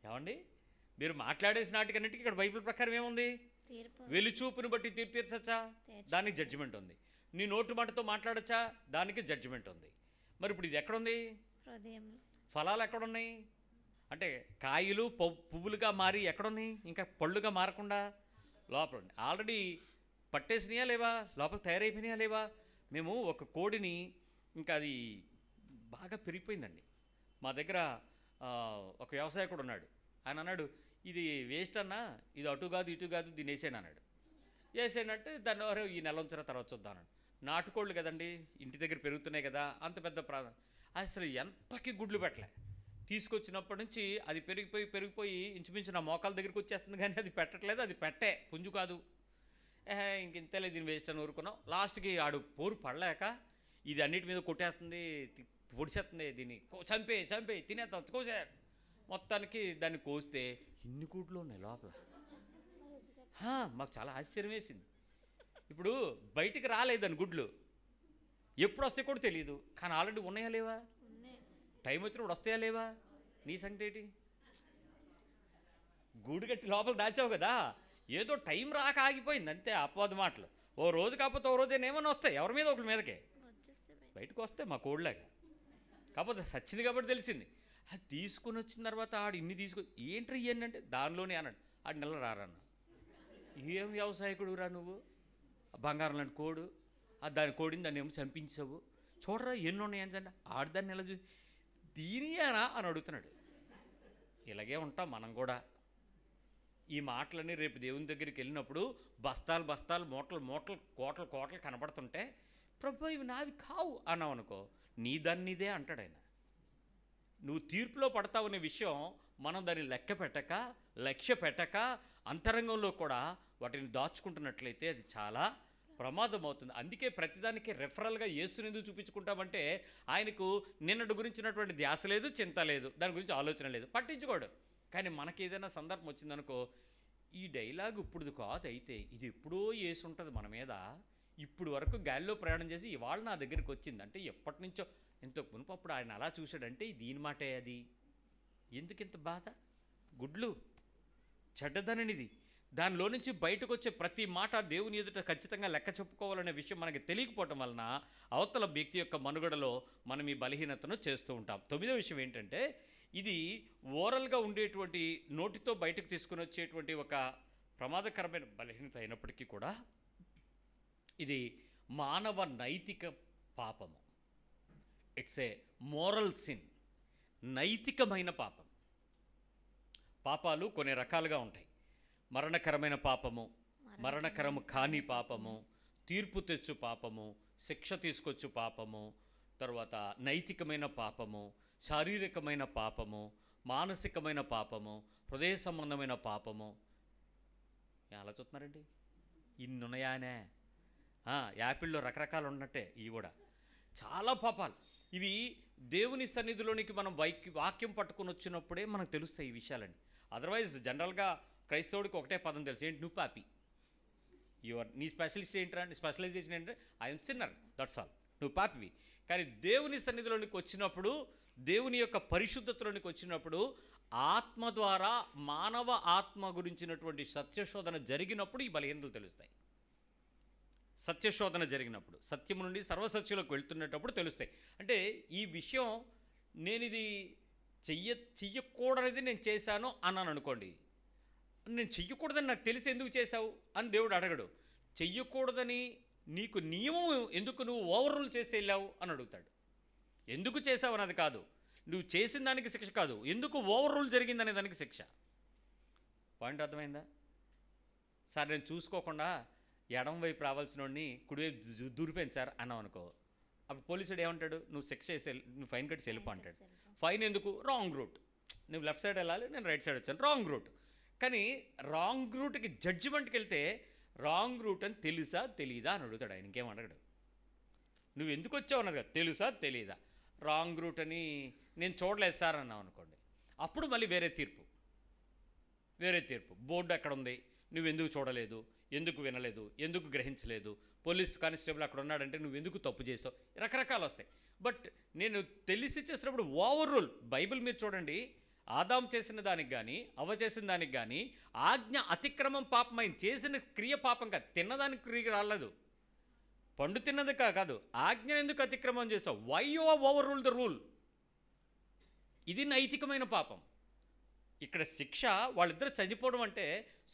ఏమండి? మీరు మాట్లాడేసి నాటికన్నిటికీ ఇక్కడ బైబిల్ ప్రకారం ఏముంది? వెలుచూపుని బట్టి తీర్పు తీర్చచ్చా? దానికి జడ్జిమెంట్ ఉంది. నీ నోటు మాటతో మాట్లాడచ్చా? దానికి జడ్జిమెంట్ ఉంది. మరి ఇప్పుడు ఇది ఎక్కడుంది? ఫలాలు ఎక్కడున్నాయి? అంటే కాయలు పువ్వులుగా మారి ఎక్కడున్నాయి, ఇంకా పళ్ళుగా మారకుండా లోపల ఉన్నాయి. ఆల్రెడీ పట్టేసినాయా లేవా, లోపల తయారైపోయినాయా లేవా. మేము ఒక కోడిని, ఇంకా అది బాగా పెరిగిపోయిందండి. మా దగ్గర ఒక వ్యవసాయకుడు ఉన్నాడు. ఆయన అన్నాడు, ఇది వేస్ట్ అన్నా, ఇది అటు కాదు ఇటు కాదు, దీన్ని వేసేయండి అన్నాడు. వేసేయంటే దాన్ని ఎవరో ఈ నెల ఉంచిన తర్వాత చూద్దాం అన్నాడు. నాటుకోళ్ళు కదండి, ఇంటి దగ్గర పెరుగుతున్నాయి కదా, అంత పెద్ద అసలు ఎంతకి గుడ్లు పెట్టలే. తీసుకొచ్చినప్పటి నుంచి అది పెరిగిపోయి ఇంచుమించు నా మోకాల దగ్గరికి వచ్చేస్తుంది, కానీ అది పెట్టట్లేదు. అది పెట్టే పుంజు కాదు. ఇంకెంతలే దీన్ని వేస్ట్ అని ఊరుకున్నాం. లాస్ట్కి ఆడు పోరు పడలేక ఇది అన్నిటి మీద కొట్టేస్తుంది, పొడిసేస్తుంది, దీన్ని చంపే తినేస్తా కోసే. మొత్తానికి దాన్ని కోస్తే ఇన్ని గుడ్లు ఉన్నాయి లోపల. మాకు చాలా ఆశ్చర్యం వేసింది. ఇప్పుడు బయటికి రాలేదని గుడ్లు, ఎప్పుడు వస్తాయి కూడా తెలియదు, కానీ ఆల్రెడీ ఉన్నాయా లేవా, టైం వచ్చినప్పుడు వస్తాయా లేవా. నీ సంగతి ఏంటి, గూడు కట్టి లోపల దాచావు కదా, ఏదో టైం రాక ఆగిపోయింది అంతే. అపవాద మాటలు. ఓ రోజు కాకపోతే ఓ రోజు ఏమన్నా వస్తాయి, ఎవరి మీద ఒకరి మీదకే బయటకు వస్తాయి మా కోడ్లాగా. కాకపోతే సచ్చింది కాబట్టి తెలిసింది. అది తీసుకొని వచ్చిన తర్వాత ఆడు ఇన్ని ఏంట్రీ ఏంటంటే దానిలోనే అన్నాడు. ఆడు నెల రారన్న. ఏం వ్యవసాయకుడు రా నువ్వు, బంగారం లాంటి కోడు, దాని కోడిని దాన్ని ఏమో చంపించావు, చూడరా ఎన్ని ఉన్నాయని అంటే ఆడదాన్ని ఎలా చూసి దీనియానా అని అడుగుతున్నాడు. ఇలాగే ఉంటాం మనం కూడా. ఈ మాటలన్నీ రేపు దేవుని దగ్గరికి వెళ్ళినప్పుడు బస్తాలు మూటలు కోటలు కనబడుతుంటే, ప్రభు ఇవి నావి కావు అన్నావు అనుకో, నీ దాన్ని నీదే అంటాడు ఆయన. నువ్వు తీర్పులో పడతావు అనే విషయం మనం దాన్ని లక్ష్య పెట్టక అంతరంగంలో కూడా వాటిని దాచుకుంటున్నట్లయితే అది చాలా ప్రమాదం అవుతుంది. అందుకే ప్రతిదానికి రెఫరల్గా యేసుని ఎందుకు చూపించుకుంటామంటే, ఆయనకు నిన్నటి గురించినటువంటి ధ్యాస లేదు, చింత లేదు, దాని గురించి ఆలోచన లేదు, పట్టించుకోడు. కానీ మనకి ఏదైనా సందర్భం వచ్చిందనుకో, ఈ డైలాగ్ ఇప్పుడు కాదు, అయితే ఇది ఎప్పుడో యేసు ఉంటుంది మన మీద, ఇప్పుడు వరకు గాలిలో ప్రయాణం చేసి ఇవాళ నా దగ్గరికి వచ్చింది అంటే ఎప్పటి నుంచో ఎంతకు మునుపు అప్పుడు ఆయన అలా చూశాడంటే దీని మాటే అది. ఎందుకింత బాధ, గుడ్లు చెడ్డదననిది. దానిలో నుంచి బయటకు వచ్చే ప్రతి మాట దేవుని ఎదుట ఖచ్చితంగా లెక్క చెప్పుకోవాలనే విషయం మనకి తెలియకపోవటం వలన అవతల వ్యక్తి యొక్క మనుగడలో మనం ఈ బలహీనతను చేస్తూ ఉంటాం. 9వ విషయం ఏంటంటే, ఇది ఓరల్గా ఉండేటువంటి నోటితో బయటకు తీసుకుని వచ్చేటువంటి ఒక ప్రమాదకరమైన బలహీనత అయినప్పటికీ కూడా ఇది మానవ నైతిక పాపము. ఇట్స్ ఏ మోరల్ సిన్, నైతికమైన పాపం. పాపాలు కొన్ని రకాలుగా ఉంటాయి. మరణకరమైన పాపము, మరణకరము కాని పాపము, తీర్పు తెచ్చు పాపము, శిక్ష తీసుకొచ్చు పాపము, తర్వాత నైతికమైన పాపము, శారీరకమైన పాపము, మానసికమైన పాపము, హృదయ సంబంధమైన పాపము. ఎలా చూస్తున్నారండి, ఇన్నున్నాయానే. యాపిల్లో రకరకాలు ఉన్నట్టే ఇవి కూడా చాలా పాపాలు. ఇవి దేవుని సన్నిధిలోనికి మనం వాక్యం పట్టుకొని వచ్చినప్పుడే మనకు తెలుస్తాయి ఈ విషయాలని. అదర్వైజ్ జనరల్గా క్రైస్తవుడికి ఒకటే పదం తెలుసు, ఏంటి, నువ్వు పాపి. నీ స్పెషలిస్ట్ ఏంటరా, నీ స్పెషలైజేషన్ ఏంటంటే ఐఎమ్ సిన్నర్, దట్స్ ఆల్, నువ్వు పాపివి. కానీ దేవుని సన్నిధిలోనికి వచ్చినప్పుడు, దేవుని యొక్క పరిశుద్ధతలోనికి వచ్చినప్పుడు, ఆత్మ ద్వారా మానవ ఆత్మ గురించినటువంటి సత్యశోధన జరిగినప్పుడు ఈ బలహీనతలు తెలుస్తాయి. సత్యశోధన జరిగినప్పుడు, సత్యం నుండి సర్వసత్యంలోకి వెళ్తున్నప్పుడు తెలుస్తాయి. అంటే ఈ విషయం నేను ఇది చెయ్యకూడనిది నేను చేశాను అన్నాను అనుకోండి, నేను చెయ్యకూడదని నాకు తెలిసి ఎందుకు చేశావు అని దేవుడు అడగడు. చెయ్యకూడదని నీకు నియమం ఎందుకు నువ్వు ఓవర్ రూల్ చేసి వెళ్ళావు అని అడుగుతాడు. ఎందుకు చేసావు అన్నది కాదు, నువ్వు చేసిన దానికి శిక్ష కాదు, ఎందుకు ఓవర్ రూల్ జరిగిందనే దానికి శిక్ష. పాయింట్ అర్థమైందా సార్? నేను చూసుకోకుండా ఎడం వైపు రావాల్సిన వాడిని కుడివైపు దూరిపోయింది సార్ అన్నావు అనుకో, అప్పుడు పోలీసుడు ఏమంటాడు, నువ్వు శిక్ష వేసి నువ్వు ఫైన్ కట్టి వెళ్ళిపో అంటాడు. ఫైన్ ఎందుకు? Wrong route. నువ్వు లెఫ్ట్ సైడ్ వెళ్ళాలి, నేను రైట్ సైడ్ వచ్చాను, రాంగ్ రూట్. కానీ రాంగ్ రూట్కి జడ్జిమెంట్కి వెళ్తే రాంగ్ రూట్ అని తెలుసా తెలీదా అని అడుగుతాడు ఆయన, ఇంకేం అడగడు. నువ్వు ఎందుకు వచ్చావు అన్నది కదా, తెలుసా తెలీదా. రాంగ్ రూట్ అని నేను చూడలేదు సార్ అన్నావు అనుకోండి, అప్పుడు మళ్ళీ వేరే తీర్పు. బోర్డు అక్కడ ఉంది, నువ్వు ఎందుకు చూడలేదు, ఎందుకు వినలేదు, ఎందుకు గ్రహించలేదు, పోలీస్ కానిస్టేబుల్ అక్కడ ఉన్నాడంటే నువ్వు ఎందుకు తప్పు చేసావు, రకరకాలు వస్తాయి. బట్ నేను తెలిసి చేసినప్పుడు ఓవర్ రూల్, బైబిల్ మీరు చూడండి, ఆదాం చేసిన దానికి కానీ అవ్వ చేసిన దానికి కానీ ఆజ్ఞ అతిక్రమం పాపమైంది, చేసిన క్రియ పాపం కాదు, తిన్నదానికి క్రియ రాలేదు, పండు తిన్నది కాదు, ఆజ్ఞను ఎందుకు అతిక్రమం చేసావు, why you overrule the rule. ఇది నైతికమైన పాపం. ఇక్కడ శిక్ష వాళ్ళిద్దరు చనిపోవడం అంటే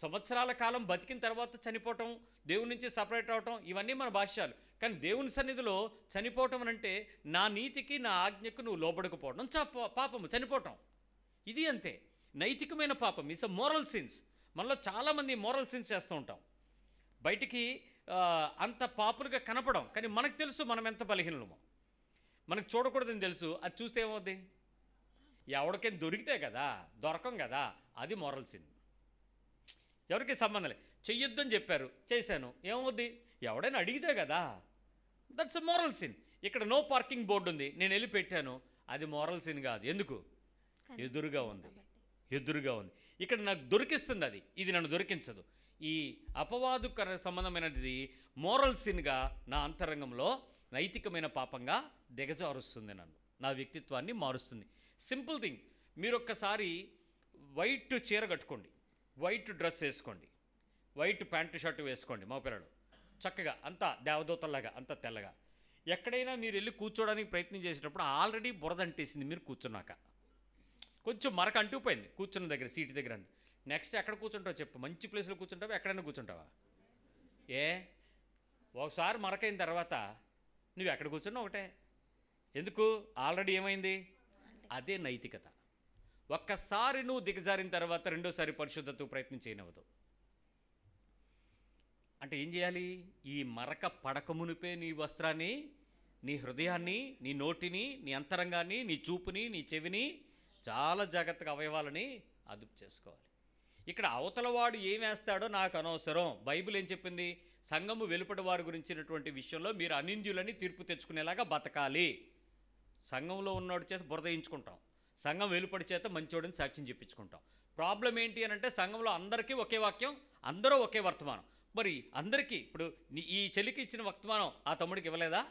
సంవత్సరాల కాలం బతికిన తర్వాత చనిపోవటం, దేవుని నుంచి సపరేట్ అవటం, ఇవన్నీ మన భాష్యాలు. కానీ దేవుని సన్నిధిలో చనిపోవటం అంటే నా నీతికి నా ఆజ్ఞకు నువ్వు లోబడకపోవడం పాపము, చనిపోవటం. ఇది అంతే, నైతికమైన పాపం. It's a moral since. మనలో చాలామంది మోరల్ సిన్స్ చేస్తూ ఉంటాం. బయటికి అంత పాపులుగా కనపడం, కానీ మనకు తెలుసు మనం ఎంత బలహీనమో. మనకు చూడకూడదని తెలుసు, అది చూస్తే ఏమవుద్ది? ఎవరికైనా దొరికితే కదా, దొరకం కదా, అది మోరల్ సిన్. ఎవరికి సంబంధం లేదు. చెయ్యొద్దని చెప్పారు, చేశాను, ఏమవుద్ది? ఎవడైనా అడిగితే కదా, దట్స్ అ మోరల్ సిన్. ఇక్కడ నో పార్కింగ్ బోర్డు ఉంది, నేను వెళ్ళి పెట్టాను, అది మోరల్ సిన్ కాదు. ఎందుకు? ఎదురుగా ఉంది, ఎదురుగా ఉంది. ఇక్కడ నాకు దొరికిస్తుంది అది, ఇది నన్ను దొరికించదు. ఈ అపవాదుకర సంబంధమైనది మోరల్ సిన్గా నా అంతరంగంలో నైతికమైన పాపంగా దిగజారుస్తుంది, నన్ను, నా వ్యక్తిత్వాన్ని మారుస్తుంది. Simple thing. మీరు ఒక్కసారి వైట్ చీర కట్టుకోండి, వైట్ డ్రెస్ వేసుకోండి, వైట్ ప్యాంటు షర్టు వేసుకోండి, మా పిల్లలు చక్కగా అంతా దేవదూతల్లాగా అంతా తెల్లగా. ఎక్కడైనా మీరు వెళ్ళి కూర్చోడానికి ప్రయత్నం చేసేటప్పుడు ఆల్రెడీ బురద అంటేసింది మీరు కూర్చున్నాక, కొంచెం మరక అంటుకుపోయింది కూర్చున్న దగ్గర, సీటు దగ్గర. నెక్స్ట్ ఎక్కడ కూర్చుంటావు చెప్పు? మంచి ప్లేస్లో కూర్చుంటావా, ఎక్కడైనా కూర్చుంటావా? ఒకసారి మరకైన తర్వాత నువ్వు ఎక్కడ కూర్చున్నావు ఒకటే. ఎందుకు? ఆల్రెడీ ఏమైంది? అదే నైతికత. ఒక్కసారి నువ్వు దిగజారిన తర్వాత రెండోసారి పరిశుద్ధతకు ప్రయత్నం చేయనవదు. అంటే ఏం చేయాలి? ఈ మరక పడకమునిపే నీ వస్త్రాన్ని, నీ హృదయాన్ని, నీ నోటిని, నీ అంతరంగాన్ని, నీ చూపుని, నీ చెవిని చాలా జాగ్రత్తగా అవయవాలని అదుపు చేసుకోవాలి. ఇక్కడ అవతలవాడు ఏం వేస్తాడో నాకు అనవసరం. బైబిల్ ఏం చెప్పింది? సంఘము వెలుపటి వారి గురించినటువంటి విషయంలో మీరు అనింద్యులని తీర్పు తెచ్చుకునేలాగా బతకాలి. సంఘంలో ఉన్నోడి చేత బురదయించుకుంటాం, సంఘం వెలుపడి చేత మంచోడిని సాక్ష్యం చెప్పించుకుంటాం. ప్రాబ్లం ఏంటి అని అంటే సంఘంలో అందరికీ ఒకే వాక్యం, అందరూ ఒకే వర్తమానం. మరి అందరికీ ఇప్పుడు ఈ చెల్లికి ఇచ్చిన వర్తమానం ఆ తమ్ముడికి ఇవ్వలేదా?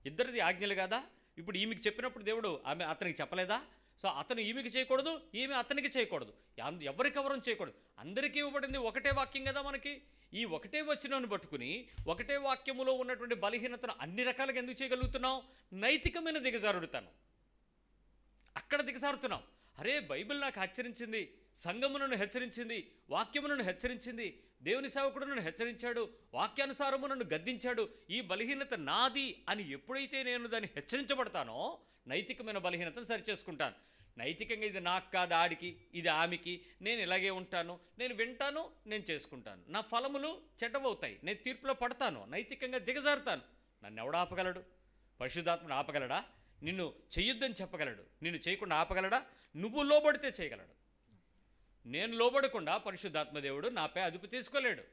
ఇద్దరిది ఆజ్ఞలు కదా. ఇప్పుడు ఈమెకి చెప్పినప్పుడు దేవుడు ఆమె అతనికి చెప్పలేదా? సో అతను ఈమెకి చేయకూడదు, ఈమె అతనికి చేయకూడదు, ఎవరికెవరం చేయకూడదు. అందరికీ ఇవ్వబడింది ఒకటే వాక్యం కదా మనకి. ఈ ఒకటే వచనాన్ని పట్టుకుని ఒకటే వాక్యములో ఉన్నటువంటి బలహీనతను అన్ని రకాలుగా ఎందుకు చేయగలుగుతున్నాం? నైతికమైన దిగజారుడుతాను, అక్కడ దిగజారుతున్నాం. అరే బైబిల్ నాకు హెచ్చరించింది, సంఘము నన్ను హెచ్చరించింది, వాక్యము నన్ను హెచ్చరించింది, దేవుని సేవకుడు నన్ను హెచ్చరించాడు, వాక్యానుసారము నన్ను గద్దించాడు, ఈ బలహీనత నాది అని ఎప్పుడైతే నేను దాన్ని హెచ్చరించబడతానో నైతికమైన బలహీనతను సరిచేసుకుంటాను. నైతికంగా ఇది నాకు కాదు, ఆడికి, ఇది ఆమెకి, నేను ఇలాగే ఉంటాను, నేను వింటాను, నేను చేసుకుంటాను, నా ఫలములు చెడ్డవవుతాయి, నేను తీర్పులో పడతాను, నైతికంగా దిగజారుతాను. నన్ను ఎవడు ఆపగలడు? పరిశుద్ధాత్మను ఆపగలడా? నిన్ను చెయ్యొద్దని చెప్పగలడు, నిన్ను చేయకుండా ఆపగలడా? నువ్వు లోబడితే చేయగలడు. నేను లోబడకుండా పరిశుద్ధాత్మ దేవుడు నాపై అదుపు తీసుకోలేడు,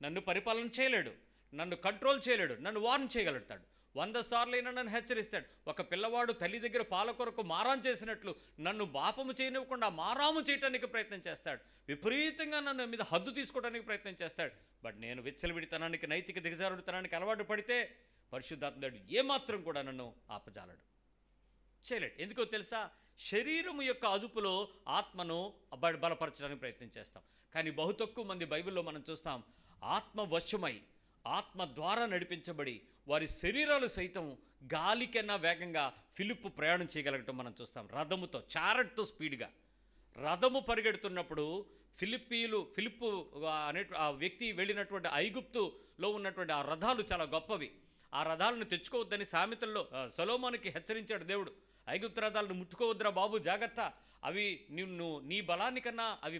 నన్ను పరిపాలన చేయలేడు, నన్ను కంట్రోల్ చేయలేడు, నన్ను వార్న్ చేయగలుగుతాడు. 100 సార్లైనా నన్ను హెచ్చరిస్తాడు. ఒక పిల్లవాడు తల్లి దగ్గర పాల కొరకు మారాం చేసినట్లు నన్ను పాపము చేయనివ్వకుండా మారాము చేయడానికి ప్రయత్నం చేస్తాడు. విపరీతంగా నన్ను మీద హద్దు తీసుకోవడానికి ప్రయత్నం చేస్తాడు. బట్ నేను విచ్చలవిడితనానికి, నైతిక దిగజారుడితనానికి అలవాటు పడితే పరిశుద్ధాత్ముడు ఏమాత్రం కూడా నన్ను ఆపజాలడు, చేయలేడు. ఎందుకో తెలుసా? శరీరము యొక్క అదుపులో ఆత్మను బలపరచడానికి ప్రయత్నం చేస్తాం. కానీ బహు తక్కువ మంది బైబిల్లో మనం చూస్తాం ఆత్మ వశమై, ఆత్మ ద్వారా నడిపించబడి వారి శరీరాలు సైతం గాలికన్నా వేగంగా ఫిలిప్పు ప్రయాణం చేయగలగటం మనం చూస్తాం. రథముతో, చారట్తో స్పీడ్గా రథము పరిగెడుతున్నప్పుడు ఫిలిప్పు అనే ఆ వ్యక్తి వెళ్ళినటువంటి ఐగుప్తులో ఉన్నటువంటి ఆ రథాలు చాలా గొప్పవి. ఆ రథాలను తెచ్చుకోవద్దని సామెతల్లో సొలొమోనుకి హెచ్చరించాడు దేవుడు. ఐగుప్తు రథాలను ముట్టుకోవద్దురా బాబు, జాగ్రత్త, అవి నిన్ను నీ బలానికన్నా అవి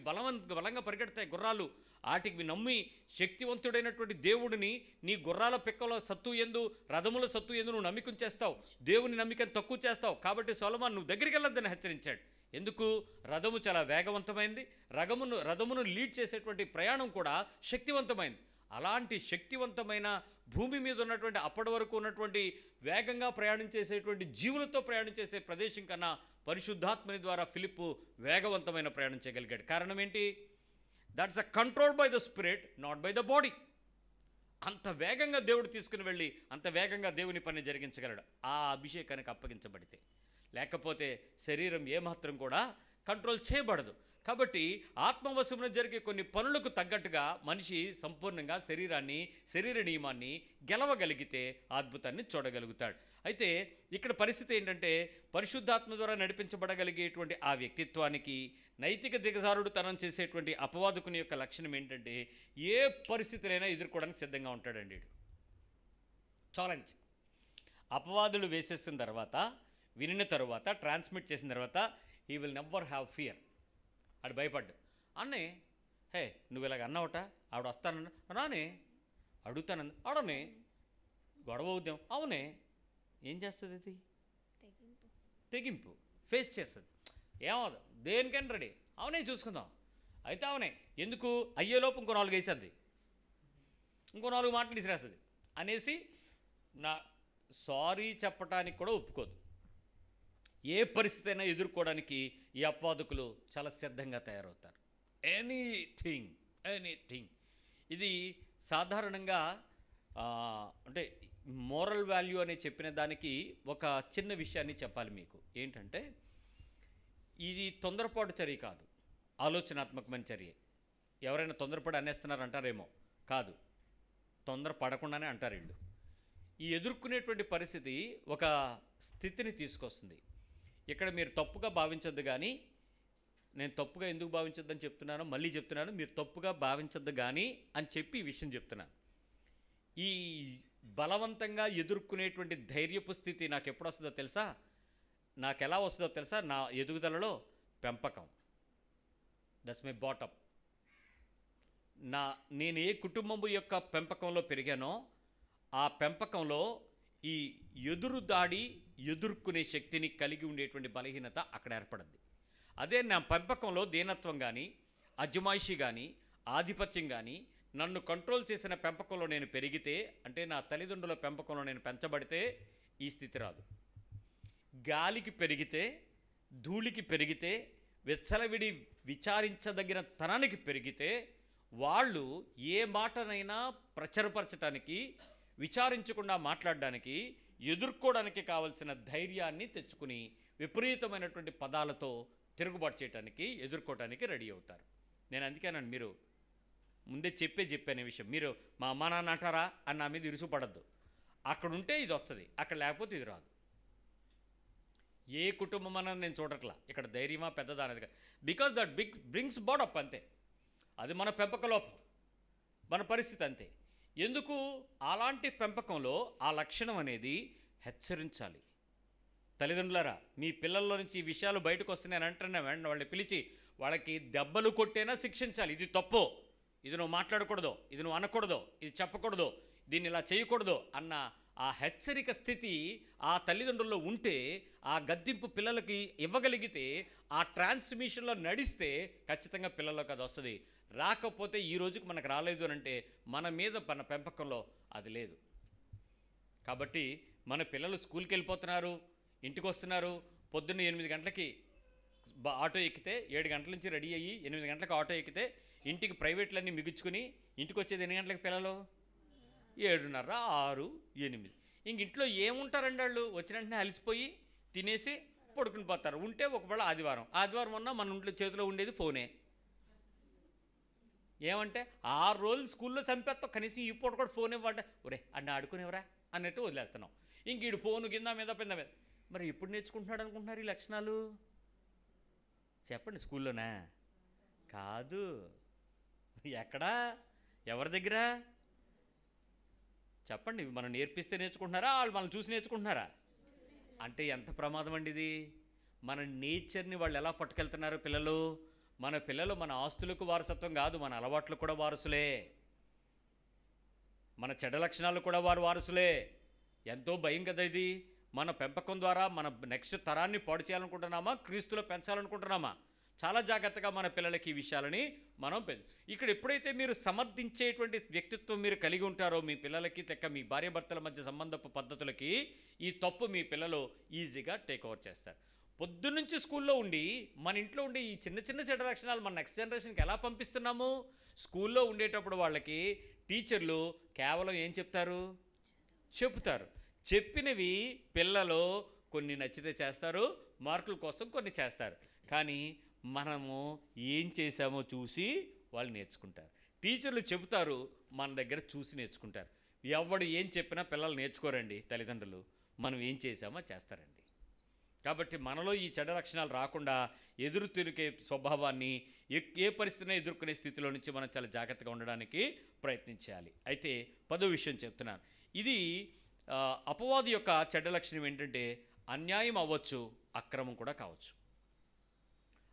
బలంగా పరిగెడతాయి గుర్రాలు. వాటికి నమ్మి శక్తివంతుడైనటువంటి దేవుడిని నీ గుర్రాల పిక్కలో సత్తు ఎందు, రథముల సత్తు ఎందు నువ్వు నమ్మికం చేస్తావు, దేవుని నమ్మికను తక్కువ చేస్తావు. కాబట్టి సొలొమోను నువ్వు దగ్గరికి వెళ్ళొద్దని హెచ్చరించాడు. ఎందుకు? రథము చాలా వేగవంతమైంది, రథమును లీడ్ చేసేటువంటి ప్రయాణం కూడా శక్తివంతమైంది. అలాంటి శక్తివంతమైన భూమి మీద ఉన్నటువంటి అప్పటి వరకు ఉన్నటువంటి వేగంగా ప్రయాణం చేసేటువంటి జీవులతో ప్రయాణం చేసే ప్రదేశం కన్నా పరిశుద్ధాత్మని ద్వారా ఫిలిప్పు వేగవంతమైన ప్రయాణం చేయగలిగాడు. కారణం ఏంటి? That's a control by the spirit, not by the body. అంత వేగంగా దేవుడు తీసుకుని వెళ్ళి అంత వేగంగా దేవుని పని జరిగించగలడు ఆ అభిషేకానికి అప్పగించబడితే. లేకపోతే శరీరం ఏమాత్రం కూడా కంట్రోల్ చేయబడదు. కాబట్టి ఆత్మవశమున జరిగే కొన్ని పనులకు తగ్గట్టుగా మనిషి సంపూర్ణంగా శరీర నియమాన్ని గెలవగలిగితే అద్భుతాన్ని చూడగలుగుతాడు. అయితే ఇక్కడ పరిస్థితి ఏంటంటే పరిశుద్ధాత్మ ద్వారా నడిపించబడగలిగేటువంటి ఆ వ్యక్తిత్వానికి నైతిక దిగజారుడుతనం చేసేటువంటి అపవాదుకుని యొక్క లక్షణం ఏంటంటే ఏ పరిస్థితులైనా ఎదుర్కోవడానికి సిద్ధంగా ఉంటాడండి. ఛాలెంజ్ అపవాదులు వేసేసిన తర్వాత, వినిన తర్వాత, ట్రాన్స్మిట్ చేసిన తర్వాత he will never have fear. ఆడు భయపడ్డు. అన్నే హే నువ్వు ఇలాగ అన్నావట, ఆవిడ వస్తానన్న రానే, అడుగుతానన్న ఆడనే, గొడవ అవుద్దాం అవునే, ఏం చేస్తుంది? అది తెగింపు ఫేస్ చేస్తుంది. ఏమవుదు, దేనికైనా రెడీ, అవునే చూసుకుందాం, అయితే అవునే, ఎందుకు అయ్యేలోపు ఇంకో 4 వేసేద్ది, ఇంకో 4 మాటలు ఇసిరేస్తుంది అనేసి నా సారీ చెప్పడానికి కూడా ఒప్పుకోదు. ఏ పరిస్థితి అయినా ఎదుర్కోవడానికి ఈ అపవాదకులు చాలా సిద్ధంగా తయారవుతారు. ఎనీథింగ్. ఇది సాధారణంగా అంటే మోరల్ వాల్యూ అని చెప్పిన దానికి ఒక చిన్న విషయాన్ని చెప్పాలి మీకు. ఏంటంటే ఇది తొందరపాటు చర్య కాదు, ఆలోచనాత్మకమైన చర్య. ఎవరైనా తొందరపడి అనేస్తున్నారు అంటారేమో, కాదు, తొందర పడకుండానే అంటారు వీళ్ళు. ఈ ఎదుర్కొనేటువంటి పరిస్థితి ఒక స్థితిని తీసుకొస్తుంది. ఇక్కడ మీరు తప్పుగా భావించొద్దు, కానీ నేను తప్పుగా ఎందుకు భావించొద్దని చెప్తున్నానో మళ్ళీ చెప్తున్నాను, మీరు తప్పుగా భావించొద్దు కానీ అని చెప్పి ఈ విషయం చెప్తున్నాను. ఈ బలవంతంగా ఎదుర్కొనేటువంటి ధైర్యపు స్థితి నాకు ఎప్పుడు వస్తుందో తెలుసా? నాకు ఎలా వస్తుందో తెలుసా? నా ఎదుగుదలలో పెంపకం. That's my bottom. నేను ఏ కుటుంబము యొక్క పెంపకంలో పెరిగానో ఆ పెంపకంలో ఈ ఎదుర్కొనే శక్తిని కలిగి ఉండేటువంటి బలహీనత అక్కడ ఏర్పడింది. అదే నా పెంపకంలో దీనత్వం కానీ, అజమాయిషి కానీ, ఆధిపత్యం కానీ, నన్ను కంట్రోల్ చేసిన పెంపకంలో నేను పెరిగితే, అంటే నా తల్లిదండ్రుల పెంపకంలో నేను పెంచబడితే ఈ స్థితి రాదు. గాలికి పెరిగితే, ధూళికి పెరిగితే, విచ్చలవిడి విచారించదగిన తనానికి పెరిగితే వాళ్ళు ఏ మాటనైనా ప్రచురపరచడానికి, విచారించకుండా మాట్లాడడానికి, ఎదుర్కోవడానికి కావలసిన ధైర్యాన్ని తెచ్చుకుని విపరీతమైనటువంటి పదాలతో తిరుగుబాటు చేయడానికి, ఎదుర్కోవడానికి రెడీ అవుతారు. నేను అందుకేనండి మీరు ముందే చెప్పాను ఈ విషయం. మీరు మా అమ్మా నాన్న అంటారా అని నా మీద ఇరుసుపడద్దు. అక్కడ ఉంటే ఇది వస్తుంది, అక్కడ లేకపోతే ఇది రాదు. ఏ కుటుంబం అన్నది నేను చూడట్లా, ఇక్కడ ధైర్యమా పెద్దదా అనేది. బికాజ్ దట్ బ్రింగ్స్ బాడప్, అంతే. అది మన పెంపక లోపం, మన పరిస్థితి అంతే. ఎందుకు అలాంటి పెంపకంలో ఆ లక్షణం అనేది హెచ్చరించాలి. తల్లిదండ్రులారా, మీ పిల్లల్లో నుంచి ఈ విషయాలు బయటకు వస్తున్నాయని అంటున్నా వెంటనే వాళ్ళని పిలిచి వాళ్ళకి దెబ్బలు కొట్టేనా శిక్షించాలి. ఇది తప్పు, ఇది నువ్వు మాట్లాడకూడదు, ఇది నువ్వు అనకూడదు, ఇది చెప్పకూడదు, దీన్ని ఇలా చేయకూడదు అన్న ఆ హెచ్చరిక స్థితి ఆ తల్లిదండ్రుల్లో ఉంటే, ఆ గద్దింపు పిల్లలకి ఇవ్వగలిగితే, ఆ ట్రాన్స్మిషన్లో నడిస్తే ఖచ్చితంగా పిల్లల్లోకి అది వస్తుంది. రాకపోతే ఈ రోజుకి మనకు రాలేదు అని అంటే మన మీద మన పెంపకంలో అది లేదు. కాబట్టి మన పిల్లలు స్కూల్కి వెళ్ళిపోతున్నారు, ఇంటికి వస్తున్నారు, పొద్దున్న 8 గంటలకి ఆటో ఎక్కితే 7 గంటల నుంచి రెడీ అయ్యి 8 గంటలకు ఆటో ఎక్కితే ఇంటికి ప్రైవేట్లన్నీ మిగుచుకుని ఇంటికి వచ్చేది ఎన్ని గంటలకు పిల్లలు? 7:30, 6, 8. ఇంక ఇంట్లో ఏముంటారండి వాళ్ళు? వచ్చిన వెంటనే అలసిపోయి తినేసి పడుకుని పోతారు. ఉంటే ఒకవేళ ఆదివారం ఉన్నా మన ఇంట్లో చేతిలో ఉండేది ఫోనే. ఏమంటే 6 రోజులు స్కూల్లో చంపేస్తాం, కనీసం ఈ పూట కూడా ఫోన్ ఇవ్వంటే ఒరే అన్న ఆడుకునేవరా అన్నట్టు వదిలేస్తున్నాం. ఇంక ఈడు ఫోను కింద మీద మీద. మరి ఎప్పుడు నేర్చుకుంటున్నాడు అనుకుంటున్నారు ఈ లక్షణాలు? చెప్పండి, స్కూల్లోనా? కాదు, ఎక్కడా? ఎవరి దగ్గర? చెప్పండి. మనం నేర్పిస్తే నేర్చుకుంటున్నారా, వాళ్ళు మనం చూసి నేర్చుకుంటున్నారా? అంటే ఎంత ప్రమాదం అండి ఇది. మన నేచర్ని వాళ్ళు ఎలా పట్టుకెళ్తున్నారు పిల్లలు. మన పిల్లలు మన ఆస్తులకు వారసత్వం కాదు, మన అలవాట్లు కూడా వారసులే, మన చెడ్డ లక్షణాలు కూడా వారసులే. ఎంతో భయం కదా ఇది. మన పెంపకం ద్వారా మన నెక్స్ట్ తరాన్ని పాడు చేయాలనుకుంటున్నామా, క్రీస్తులో పెంచాలనుకుంటున్నామా? చాలా జాగ్రత్తగా మన పిల్లలకి ఈ విషయాలని మనం ఇక్కడ ఎప్పుడైతే మీరు సమర్థించేటువంటి వ్యక్తిత్వం మీరు కలిగి ఉంటారో మీ పిల్లలకి మీ భార్యాభర్తల మధ్య సంబంధపు పద్ధతులకి ఈ తప్పు మీ పిల్లలు ఈజీగా టేక్ ఓవర్ చేస్తారు. పొద్దున్నుంచి స్కూల్లో ఉండి మన ఇంట్లో ఉండి ఈ చిన్న చిన్న చెడ్డ లక్షణాలు మన నెక్స్ట్ జనరేషన్కి ఎలా పంపిస్తున్నాము? స్కూల్లో ఉండేటప్పుడు వాళ్ళకి టీచర్లు కేవలం ఏం చెప్తారు. చెప్పినవి పిల్లలు కొన్ని నచ్చితే చేస్తారు, మార్కుల కోసం కొన్ని చేస్తారు. కానీ మనము ఏం చేశామో చూసి వాళ్ళు నేర్చుకుంటారు. టీచర్లు చెబుతారు, మన దగ్గర చూసి నేర్చుకుంటారు. ఎవడు ఏం చెప్పినా పిల్లలు నేర్చుకోరండి, తల్లిదండ్రులు మనం ఏం చేశామో చేస్తారండి. కాబట్టి మనలో ఈ చెడ్డ లక్షణాలు రాకుండా ఎదురు తిరిగే స్వభావాన్ని ఏ పరిస్థితిని ఎదుర్కొనే స్థితిలో నుంచి మనం చాలా జాగ్రత్తగా ఉండడానికి ప్రయత్నించాలి. అయితే 10వ విషయం చెప్తున్నాను. ఇది అపవాది యొక్క చెడ్డ లక్షణం ఏంటంటే అన్యాయం అవ్వచ్చు, అక్రమం కూడా కావచ్చు.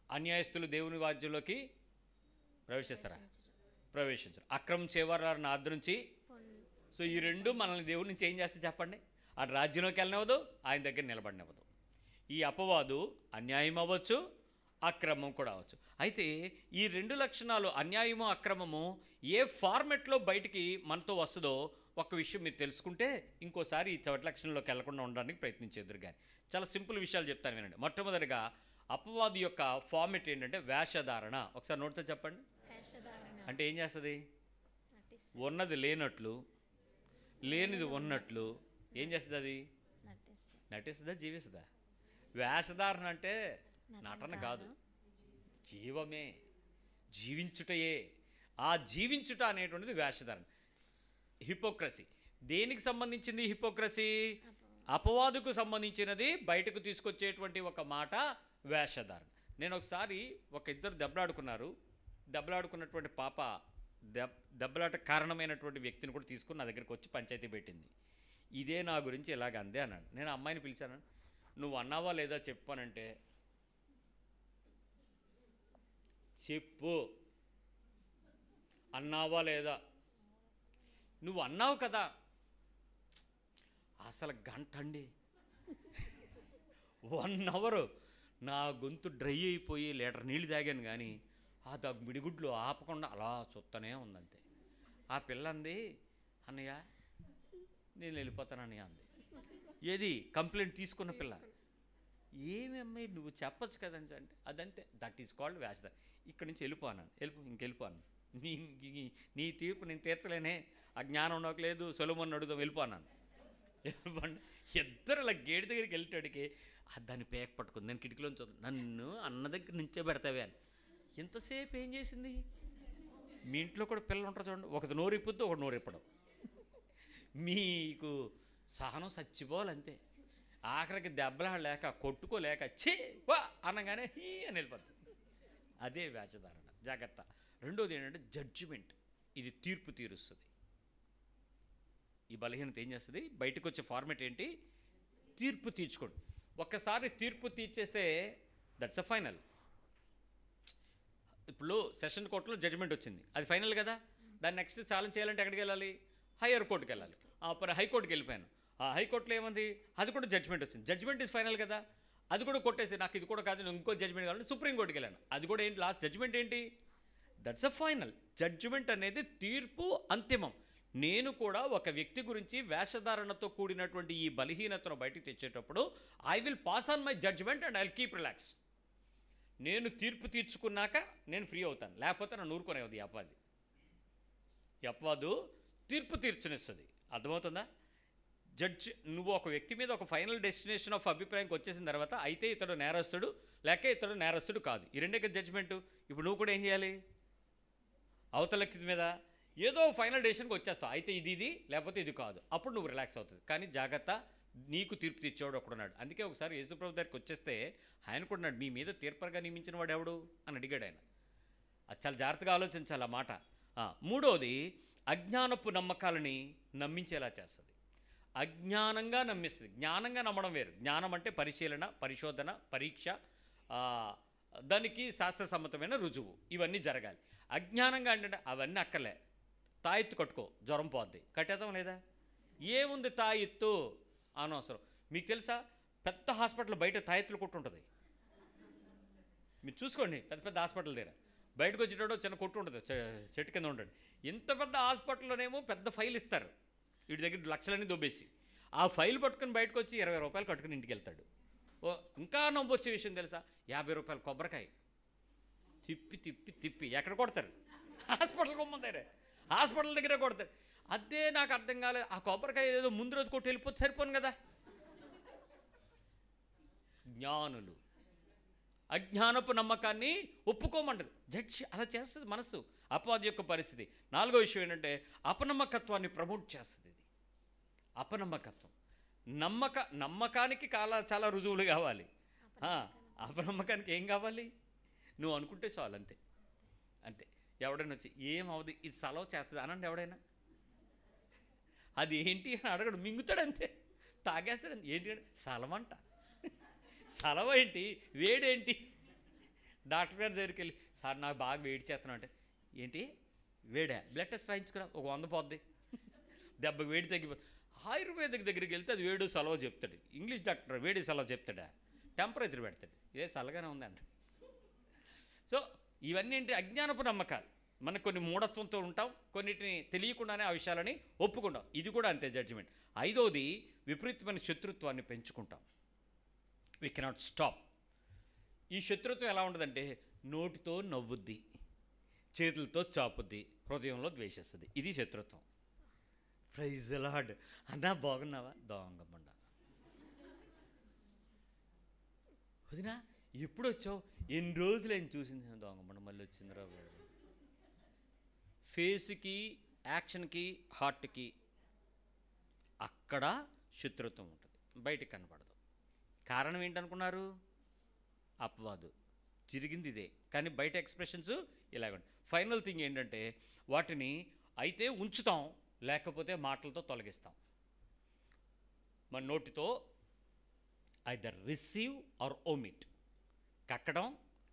అన్యాయస్తులు దేవుని రాజ్యంలోకి ప్రవేశిస్తారా? ప్రవేశించరు. అక్రమం చేవారు నా అద్దు నుంచి. సో ఈ రెండు మనల్ని దేవుడి నుంచి ఏం చేస్తే చెప్పండి? ఆ రాజ్యంలోకి వెళ్ళనివ్వదు, ఆయన దగ్గర నిలబడినివ్వదు. ఈ అపవాదు అన్యాయం అవ్వచ్చు, అక్రమం కూడా అవ్వచ్చు. అయితే ఈ రెండు లక్షణాలు అన్యాయము అక్రమము ఏ ఫార్మెట్లో బయటికి మనతో వస్తుందో ఒక విషయం మీరు తెలుసుకుంటే ఇంకోసారి ఈ చెడ్డ లక్షణంలోకి వెళ్లకుండా ఉండడానికి ప్రయత్నించేద్దరు. కానీ చాలా సింపుల్ విషయాలు చెప్తాను వినండి. మొట్టమొదటిగా అపవాది యొక్క ఫార్మెట్ ఏంటంటే వేషధారణ. ఒకసారి నోటితో చెప్పండి. అంటే ఏం చేస్తుంది? ఉన్నది లేనట్లు, లేనిది ఉన్నట్లు ఏం చేస్తుంది? అది నటిస్తుందా, జీవిస్తుందా? వేషధారణ అంటే నటన కాదు, జీవమే, జీవించుటయే. ఆ జీవించుట అనేటువంటిది వేషధారణ. హిపోక్రసీ దేనికి సంబంధించింది? హిపోక్రసీ అపవాదుకు సంబంధించినది. బయటకు తీసుకొచ్చేటువంటి ఒక మాట వేషధారణ. నేను ఒకసారి ఇద్దరు దెబ్బలాడుకున్నారు. దెబ్బలాడుకున్నటువంటి పాప దెబ్బలాట కారణమైనటువంటి వ్యక్తిని కూడా తీసుకుని నా దగ్గరికి వచ్చి పంచాయతీ పెట్టింది. ఇదే నా గురించి ఇలాగ అందే అన్నాడు. నేను అమ్మాయిని పిలిచాను. నువ్వు అన్నావా లేదా చెప్పానంటే, చెప్పు అన్నావా లేదా? నువ్వు అన్నావు కదా. అసలు గంట అండి, 1 అవర్ నా గొంతు డ్రై అయిపోయి లీటర్ నీళ్ళు తాగాను. కానీ ఆ మిడిగుడ్లు ఆపకుండా అలా చూస్తూనే ఉందంతే. ఆ పిల్ల అంది, అన్నయ్య నేను వెళ్ళిపోతానన్నయ్య అంది. ఏది కంప్లైంట్ తీసుకున్న పిల్ల. ఏమి అమ్మాయి నువ్వు చెప్పచ్చు కదని అంటే అదంతే. దట్ ఈస్ కాల్డ్ వేషధారణ. ఇక్కడి నుంచి వెళ్ళిపోన్నాను. ఇంకెళ్ళిపోను. నీ తీర్పు నేను తీర్చలేనే, ఆ జ్ఞానం నాకు లేదు, సొలొమోను అడుగుదాం, వెళ్ళిపోన్నాను. ఇద్దరు అలా గేటు దగ్గరికి వెళ్ళేటాడికి దాన్ని పేక పట్టుకుంది. నేను కిటికీలోంచి చూద్దాను. నన్ను అన్న దగ్గర నుంచే పెడతావే అని. ఎంతసేపు ఏం చేసింది? మీ ఇంట్లో కూడా పిల్లలు ఉంటారు చూడండి, ఒకటి నోరు ఇప్పుద్దు, ఒకటి నోరు ఇప్పడం. మీకు సహనం చచ్చిపోవాలంతే. ఆఖరికి దెబ్బలాడలేక కొట్టుకోలేక ఛీ వా అనగానే హీ అని వెళ్ళిపోతుంది. అదే వేషధారణ. జాగ్రత్త. రెండోది ఏంటంటే జడ్జిమెంట్. ఇది తీర్పు తీరుస్తుంది. ఈ బలహీనత ఏం చేస్తుంది? బయటకు వచ్చే ఫార్మేట్ ఏంటి? తీర్పు తీర్చుకోండి. ఒక్కసారి తీర్పు తీర్చేస్తే దట్స్ అ ఫైనల్. ఇప్పుడు సెషన్ కోర్టులో జడ్జిమెంట్ వచ్చింది, అది ఫైనల్ కదా. దాన్ని నెక్స్ట్ ఛాలెంజ్ చేయాలంటే ఎక్కడికి వెళ్ళాలి? హయ్యర్ కోర్టుకి వెళ్ళాలి. అప్పుడు హైకోర్టుకి వెళ్ళిపోయాను. ఆ హైకోర్టులో ఏముంది? అది కూడా జడ్జిమెంట్ వచ్చింది. జడ్జిమెంట్ ఇస్ ఫైనల్ కదా. అది కూడా కొట్టేసి నాకు ఇది కూడా కాదు, నేను ఇంకో జడ్జిమెంట్ కావాలంటే సుప్రీంకోర్టుకి వెళ్ళాను. అది కూడా ఏంటి? లాస్ట్ జడ్జిమెంట్ ఏంటి? That's a final. జడ్జిమెంట్ అనేది తీర్పు అంతిమం. నేను కూడా ఒక వ్యక్తి గురించి వేషధారణతో కూడినటువంటి ఈ బలహీనతను బయటకు తెచ్చేటప్పుడు I will pass on my judgement and I will keep relax. నేను తీర్పు తీర్చుకున్నాక నేను ఫ్రీ అవుతాను, లేకపోతే నన్ను ఊరుకునేది ఈ అపవాది. ఈ అపవాదు తీర్పు తీర్చునిస్తుంది. అర్థమవుతుందా? జడ్జి నువ్వు ఒక వ్యక్తి మీద ఒక ఫైనల్ డెస్టినేషన్ ఆఫ్ అభిప్రాయంకి వచ్చేసిన తర్వాత అయితే ఇతడు నేరస్తుడు లేక ఇతడు నేరస్తుడు కాదు, ఈ రెండే కదా జడ్జిమెంటు. ఇప్పుడు నువ్వు కూడా ఏం చేయాలి? అవతల వ్యక్తి మీద ఏదో ఫైనల్ డెసిషన్కి వచ్చేస్తావు. అయితే ఇది లేకపోతే ఇది కాదు, అప్పుడు నువ్వు రిలాక్స్ అవుతుంది. కానీ జాగ్రత్త, నీకు తీర్పు తీర్చేవాడు ఒకడున్నాడు. అందుకే ఒకసారి యేసుప్రభు దగ్గరికి వచ్చేస్తే ఆయన కూడా ఉన్నాడు, మీ మీద తీర్పరగా నియమించిన వాడు ఎవడు అని అడిగాడు ఆయన. అది చాలా జాగ్రత్తగా ఆలోచించాలి ఆ మాట. మూడోది అజ్ఞానపు నమ్మకాలని నమ్మించేలా చేస్తుంది. అజ్ఞానంగా నమ్మిస్తుంది. జ్ఞానంగా నమ్మడం వేరు. జ్ఞానం అంటే పరిశీలన, పరిశోధన, పరీక్ష, దానికి శాస్త్రసమ్మతమైన రుజువు, ఇవన్నీ జరగాలి. అజ్ఞానంగా అంటే అవన్నీ అక్కర్లే. తాయెత్తు కట్టుకో, జ్వరం పోద్ది, కట్టేద్దాం లేదా? ఏముంది తాయెత్తు అనవసరం. మీకు తెలుసా, పెద్ద హాస్పిటల్ బయట తాయెత్తులు కొట్టు ఉంటుంది. మీరు చూసుకోండి, పెద్ద పెద్ద హాస్పిటల్ దగ్గర బయటకు వచ్చేటప్పుడు చిన్న కొట్టు ఉంటుంది, చెట్టు కింద ఉంటాడు. ఇంత పెద్ద హాస్పిటల్లోనేమో పెద్ద ఫైల్ ఇస్తారు, వీటి దగ్గర లక్షలన్నీ దొబ్బేసి. ఆ ఫైల్ పట్టుకుని బయటకు వచ్చి 20 రూపాయలు కట్టుకుని ఇంటికి వెళ్తాడు. ఇంకా నవ్వు వచ్చే విషయం తెలుసా, 50 రూపాయలు కొబ్బరికాయ తిప్పి తిప్పి తిప్పి ఎక్కడ కొడతారు? హాస్పిటల్ కొమ్మంటారే, హాస్పిటల్ దగ్గరే కొడతారు. అదే నాకు అర్థం కాలేదు. ఆ కొబ్బరికాయ ఏదో ముందు రోజు కొట్టి వెళ్ళిపోతే సరిపోను కదా. జ్ఞానులు అజ్ఞానపు నమ్మకాన్ని ఒప్పుకోమంటారు. జడ్జి అలా చేస్తుంది మనసు, అపవాది యొక్క పరిస్థితి. 4వ విషయం ఏంటంటే అపనమ్మకత్వాన్ని ప్రమోట్ చేస్తుంది. ఇది అపనమ్మకత్వం. నమ్మకానికి చాలా రుజువులు కావాలి. అపనమ్మకానికి ఏం కావాలి? నువ్వు అనుకుంటే చాలు, అంతే అంతే. ఎవడైనా వచ్చి ఏమవుది ఇది సలవ చేస్తుంది అనండి, ఎవడైనా అది ఏంటి అని అడగడు, మింగుతాడు అంతే, తాగేస్తాడు. ఏంటి సలవంట, సలవ ఏంటి, వేడేంటి? డాక్టర్ గారి దగ్గరికి వెళ్ళి, సార్ నాకు బాగా వేడి చేస్తున్నాను అంటే, ఏంటి వేడా, బ్లడ్ టెస్ట్ రాయించుకురా, ఒక 100 పోద్ది, దెబ్బకి వేడి తగ్గిపోతుంది. ఆయుర్వేదిక్ దగ్గరికి వెళ్తే అది వేడి సలవ చెప్తాడు. ఇంగ్లీష్ డాక్టర్ వేడి సలవ చెప్తాడా, టెంపరేచర్ పెడతాడు, ఇదే చల్లగానే ఉందంట. సో ఇవన్నీ ఏంటి? అజ్ఞానపు నమ్మకాలు. మనకు కొన్ని మూఢత్వంతో ఉంటాం, కొన్నిటిని తెలియకుండానే ఆ విషయాలని ఒప్పుకుంటాం. ఇది కూడా అంతే జడ్జిమెంట్. 5వది విపరీతమైన శత్రుత్వాన్ని పెంచుకుంటాం. We cannot stop. ఈ శత్రుత్వం ఎలా ఉంటుందంటే నోటితో నవ్వుద్ది, చేతులతో చాపుద్ది, హృదయంలో ద్వేషిస్తుంది. ఇది శత్రుత్వం. Praise the lord. అన్నా బాగున్నావా? దొంగమండ వదినా ఎప్పుడు వచ్చావు? ఎన్ని రోజులు ఆయన చూసింది, దొంగమండ మళ్ళీ వచ్చిందిరా. ఫేస్కి, యాక్షన్కి, హార్ట్కి అక్కడ శత్రుత్వం ఉంటుంది, బయటికి కనపడదు. కారణం ఏంటనుకున్నారు? అపవాదు. జరిగింది ఇదే, కానీ బయట ఎక్స్ప్రెషన్స్ ఇలాగ. ఫైనల్ థింగ్ ఏంటంటే వాటిని అయితే ఉంచుతాం, లేకపోతే మాటలతో తొలగిస్తాం. మన నోటితో ఐదర్ రిసీవ్ ఆర్ ఓమిట్, కక్కడం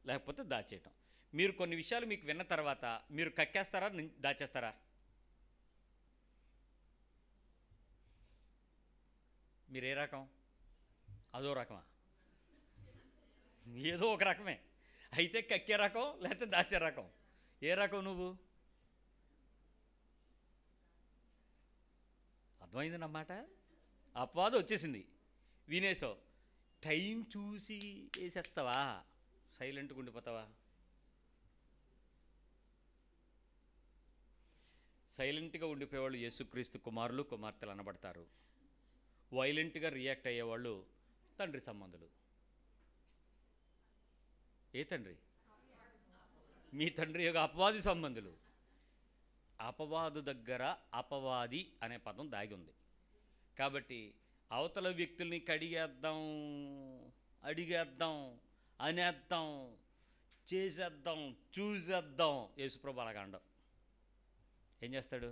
లేకపోతే దాచేయటం. మీరు కొన్ని విషయాలు మీకు విన్న తర్వాత మీరు కక్కేస్తారా, దాచేస్తారా? మీరు ఏ రకం? అదో రకమా? ఏదో ఒక రకమే. అయితే కక్కే రకం లేకపోతే దాచే రకం. ఏ రకం నువ్వు? అర్థమైందన్నమాట. అపవాదం వచ్చేసింది, వినేసావు, టైం చూసి వేసేస్తావా? సైలెంట్గా ఉండిపోతావా? సైలెంట్గా ఉండిపోయేవాళ్ళు యేసుక్రీస్తు కుమారులు కుమార్తెలు అనబడతారు. వైలెంట్గా రియాక్ట్ అయ్యేవాళ్ళు తండ్రి సంబంధులు. ఏ తండ్రి? మీ తండ్రి యొక్క అపవాది సంబంధులు. అపవాదు దగ్గర అపవాది అనే పదం దాగి ఉంది. కాబట్టి అవతల వ్యక్తుల్ని కడిగేద్దాం, అడిగేద్దాం, అనేద్దాం, చేసేద్దాం, చూసేద్దాం. యేసుప్రభు అలాగా అండం. ఏం చేస్తాడు?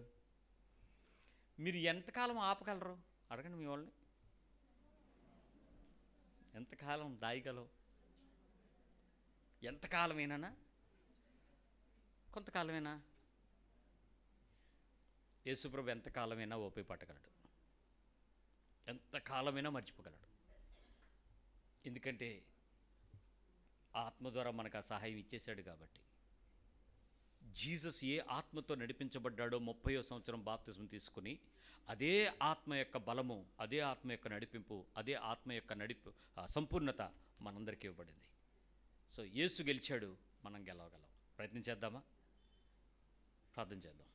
మీరు ఎంతకాలం ఆపగలరు అడగండి మీ వాళ్ళని. ఎంతకాలం దాయగలవు? ఎంతకాలమేనా? కొంతకాలమేనా? యేసుప్రభు ఎంతకాలమైనా ఓపి పట్టగలడు, ఎంతకాలమైనా మర్చిపోగలడు. ఎందుకంటే ఆత్మ ద్వారా మనకు ఆ సహాయం ఇచ్చేశాడు. కాబట్టి జీసస్ ఏ ఆత్మతో నడిపించబడ్డాడో 30వ సంవత్సరం బాప్తిజం తీసుకుని, అదే ఆత్మ యొక్క బలము, అదే ఆత్మ యొక్క నడిపింపు, అదే ఆత్మ యొక్క సంపూర్ణత మనందరికీ ఇవ్వబడింది. సో యేసు గెలిచాడు, మనం గెలవగలం. ప్రయత్నం చేద్దామా? ప్రార్థన చేద్దాం.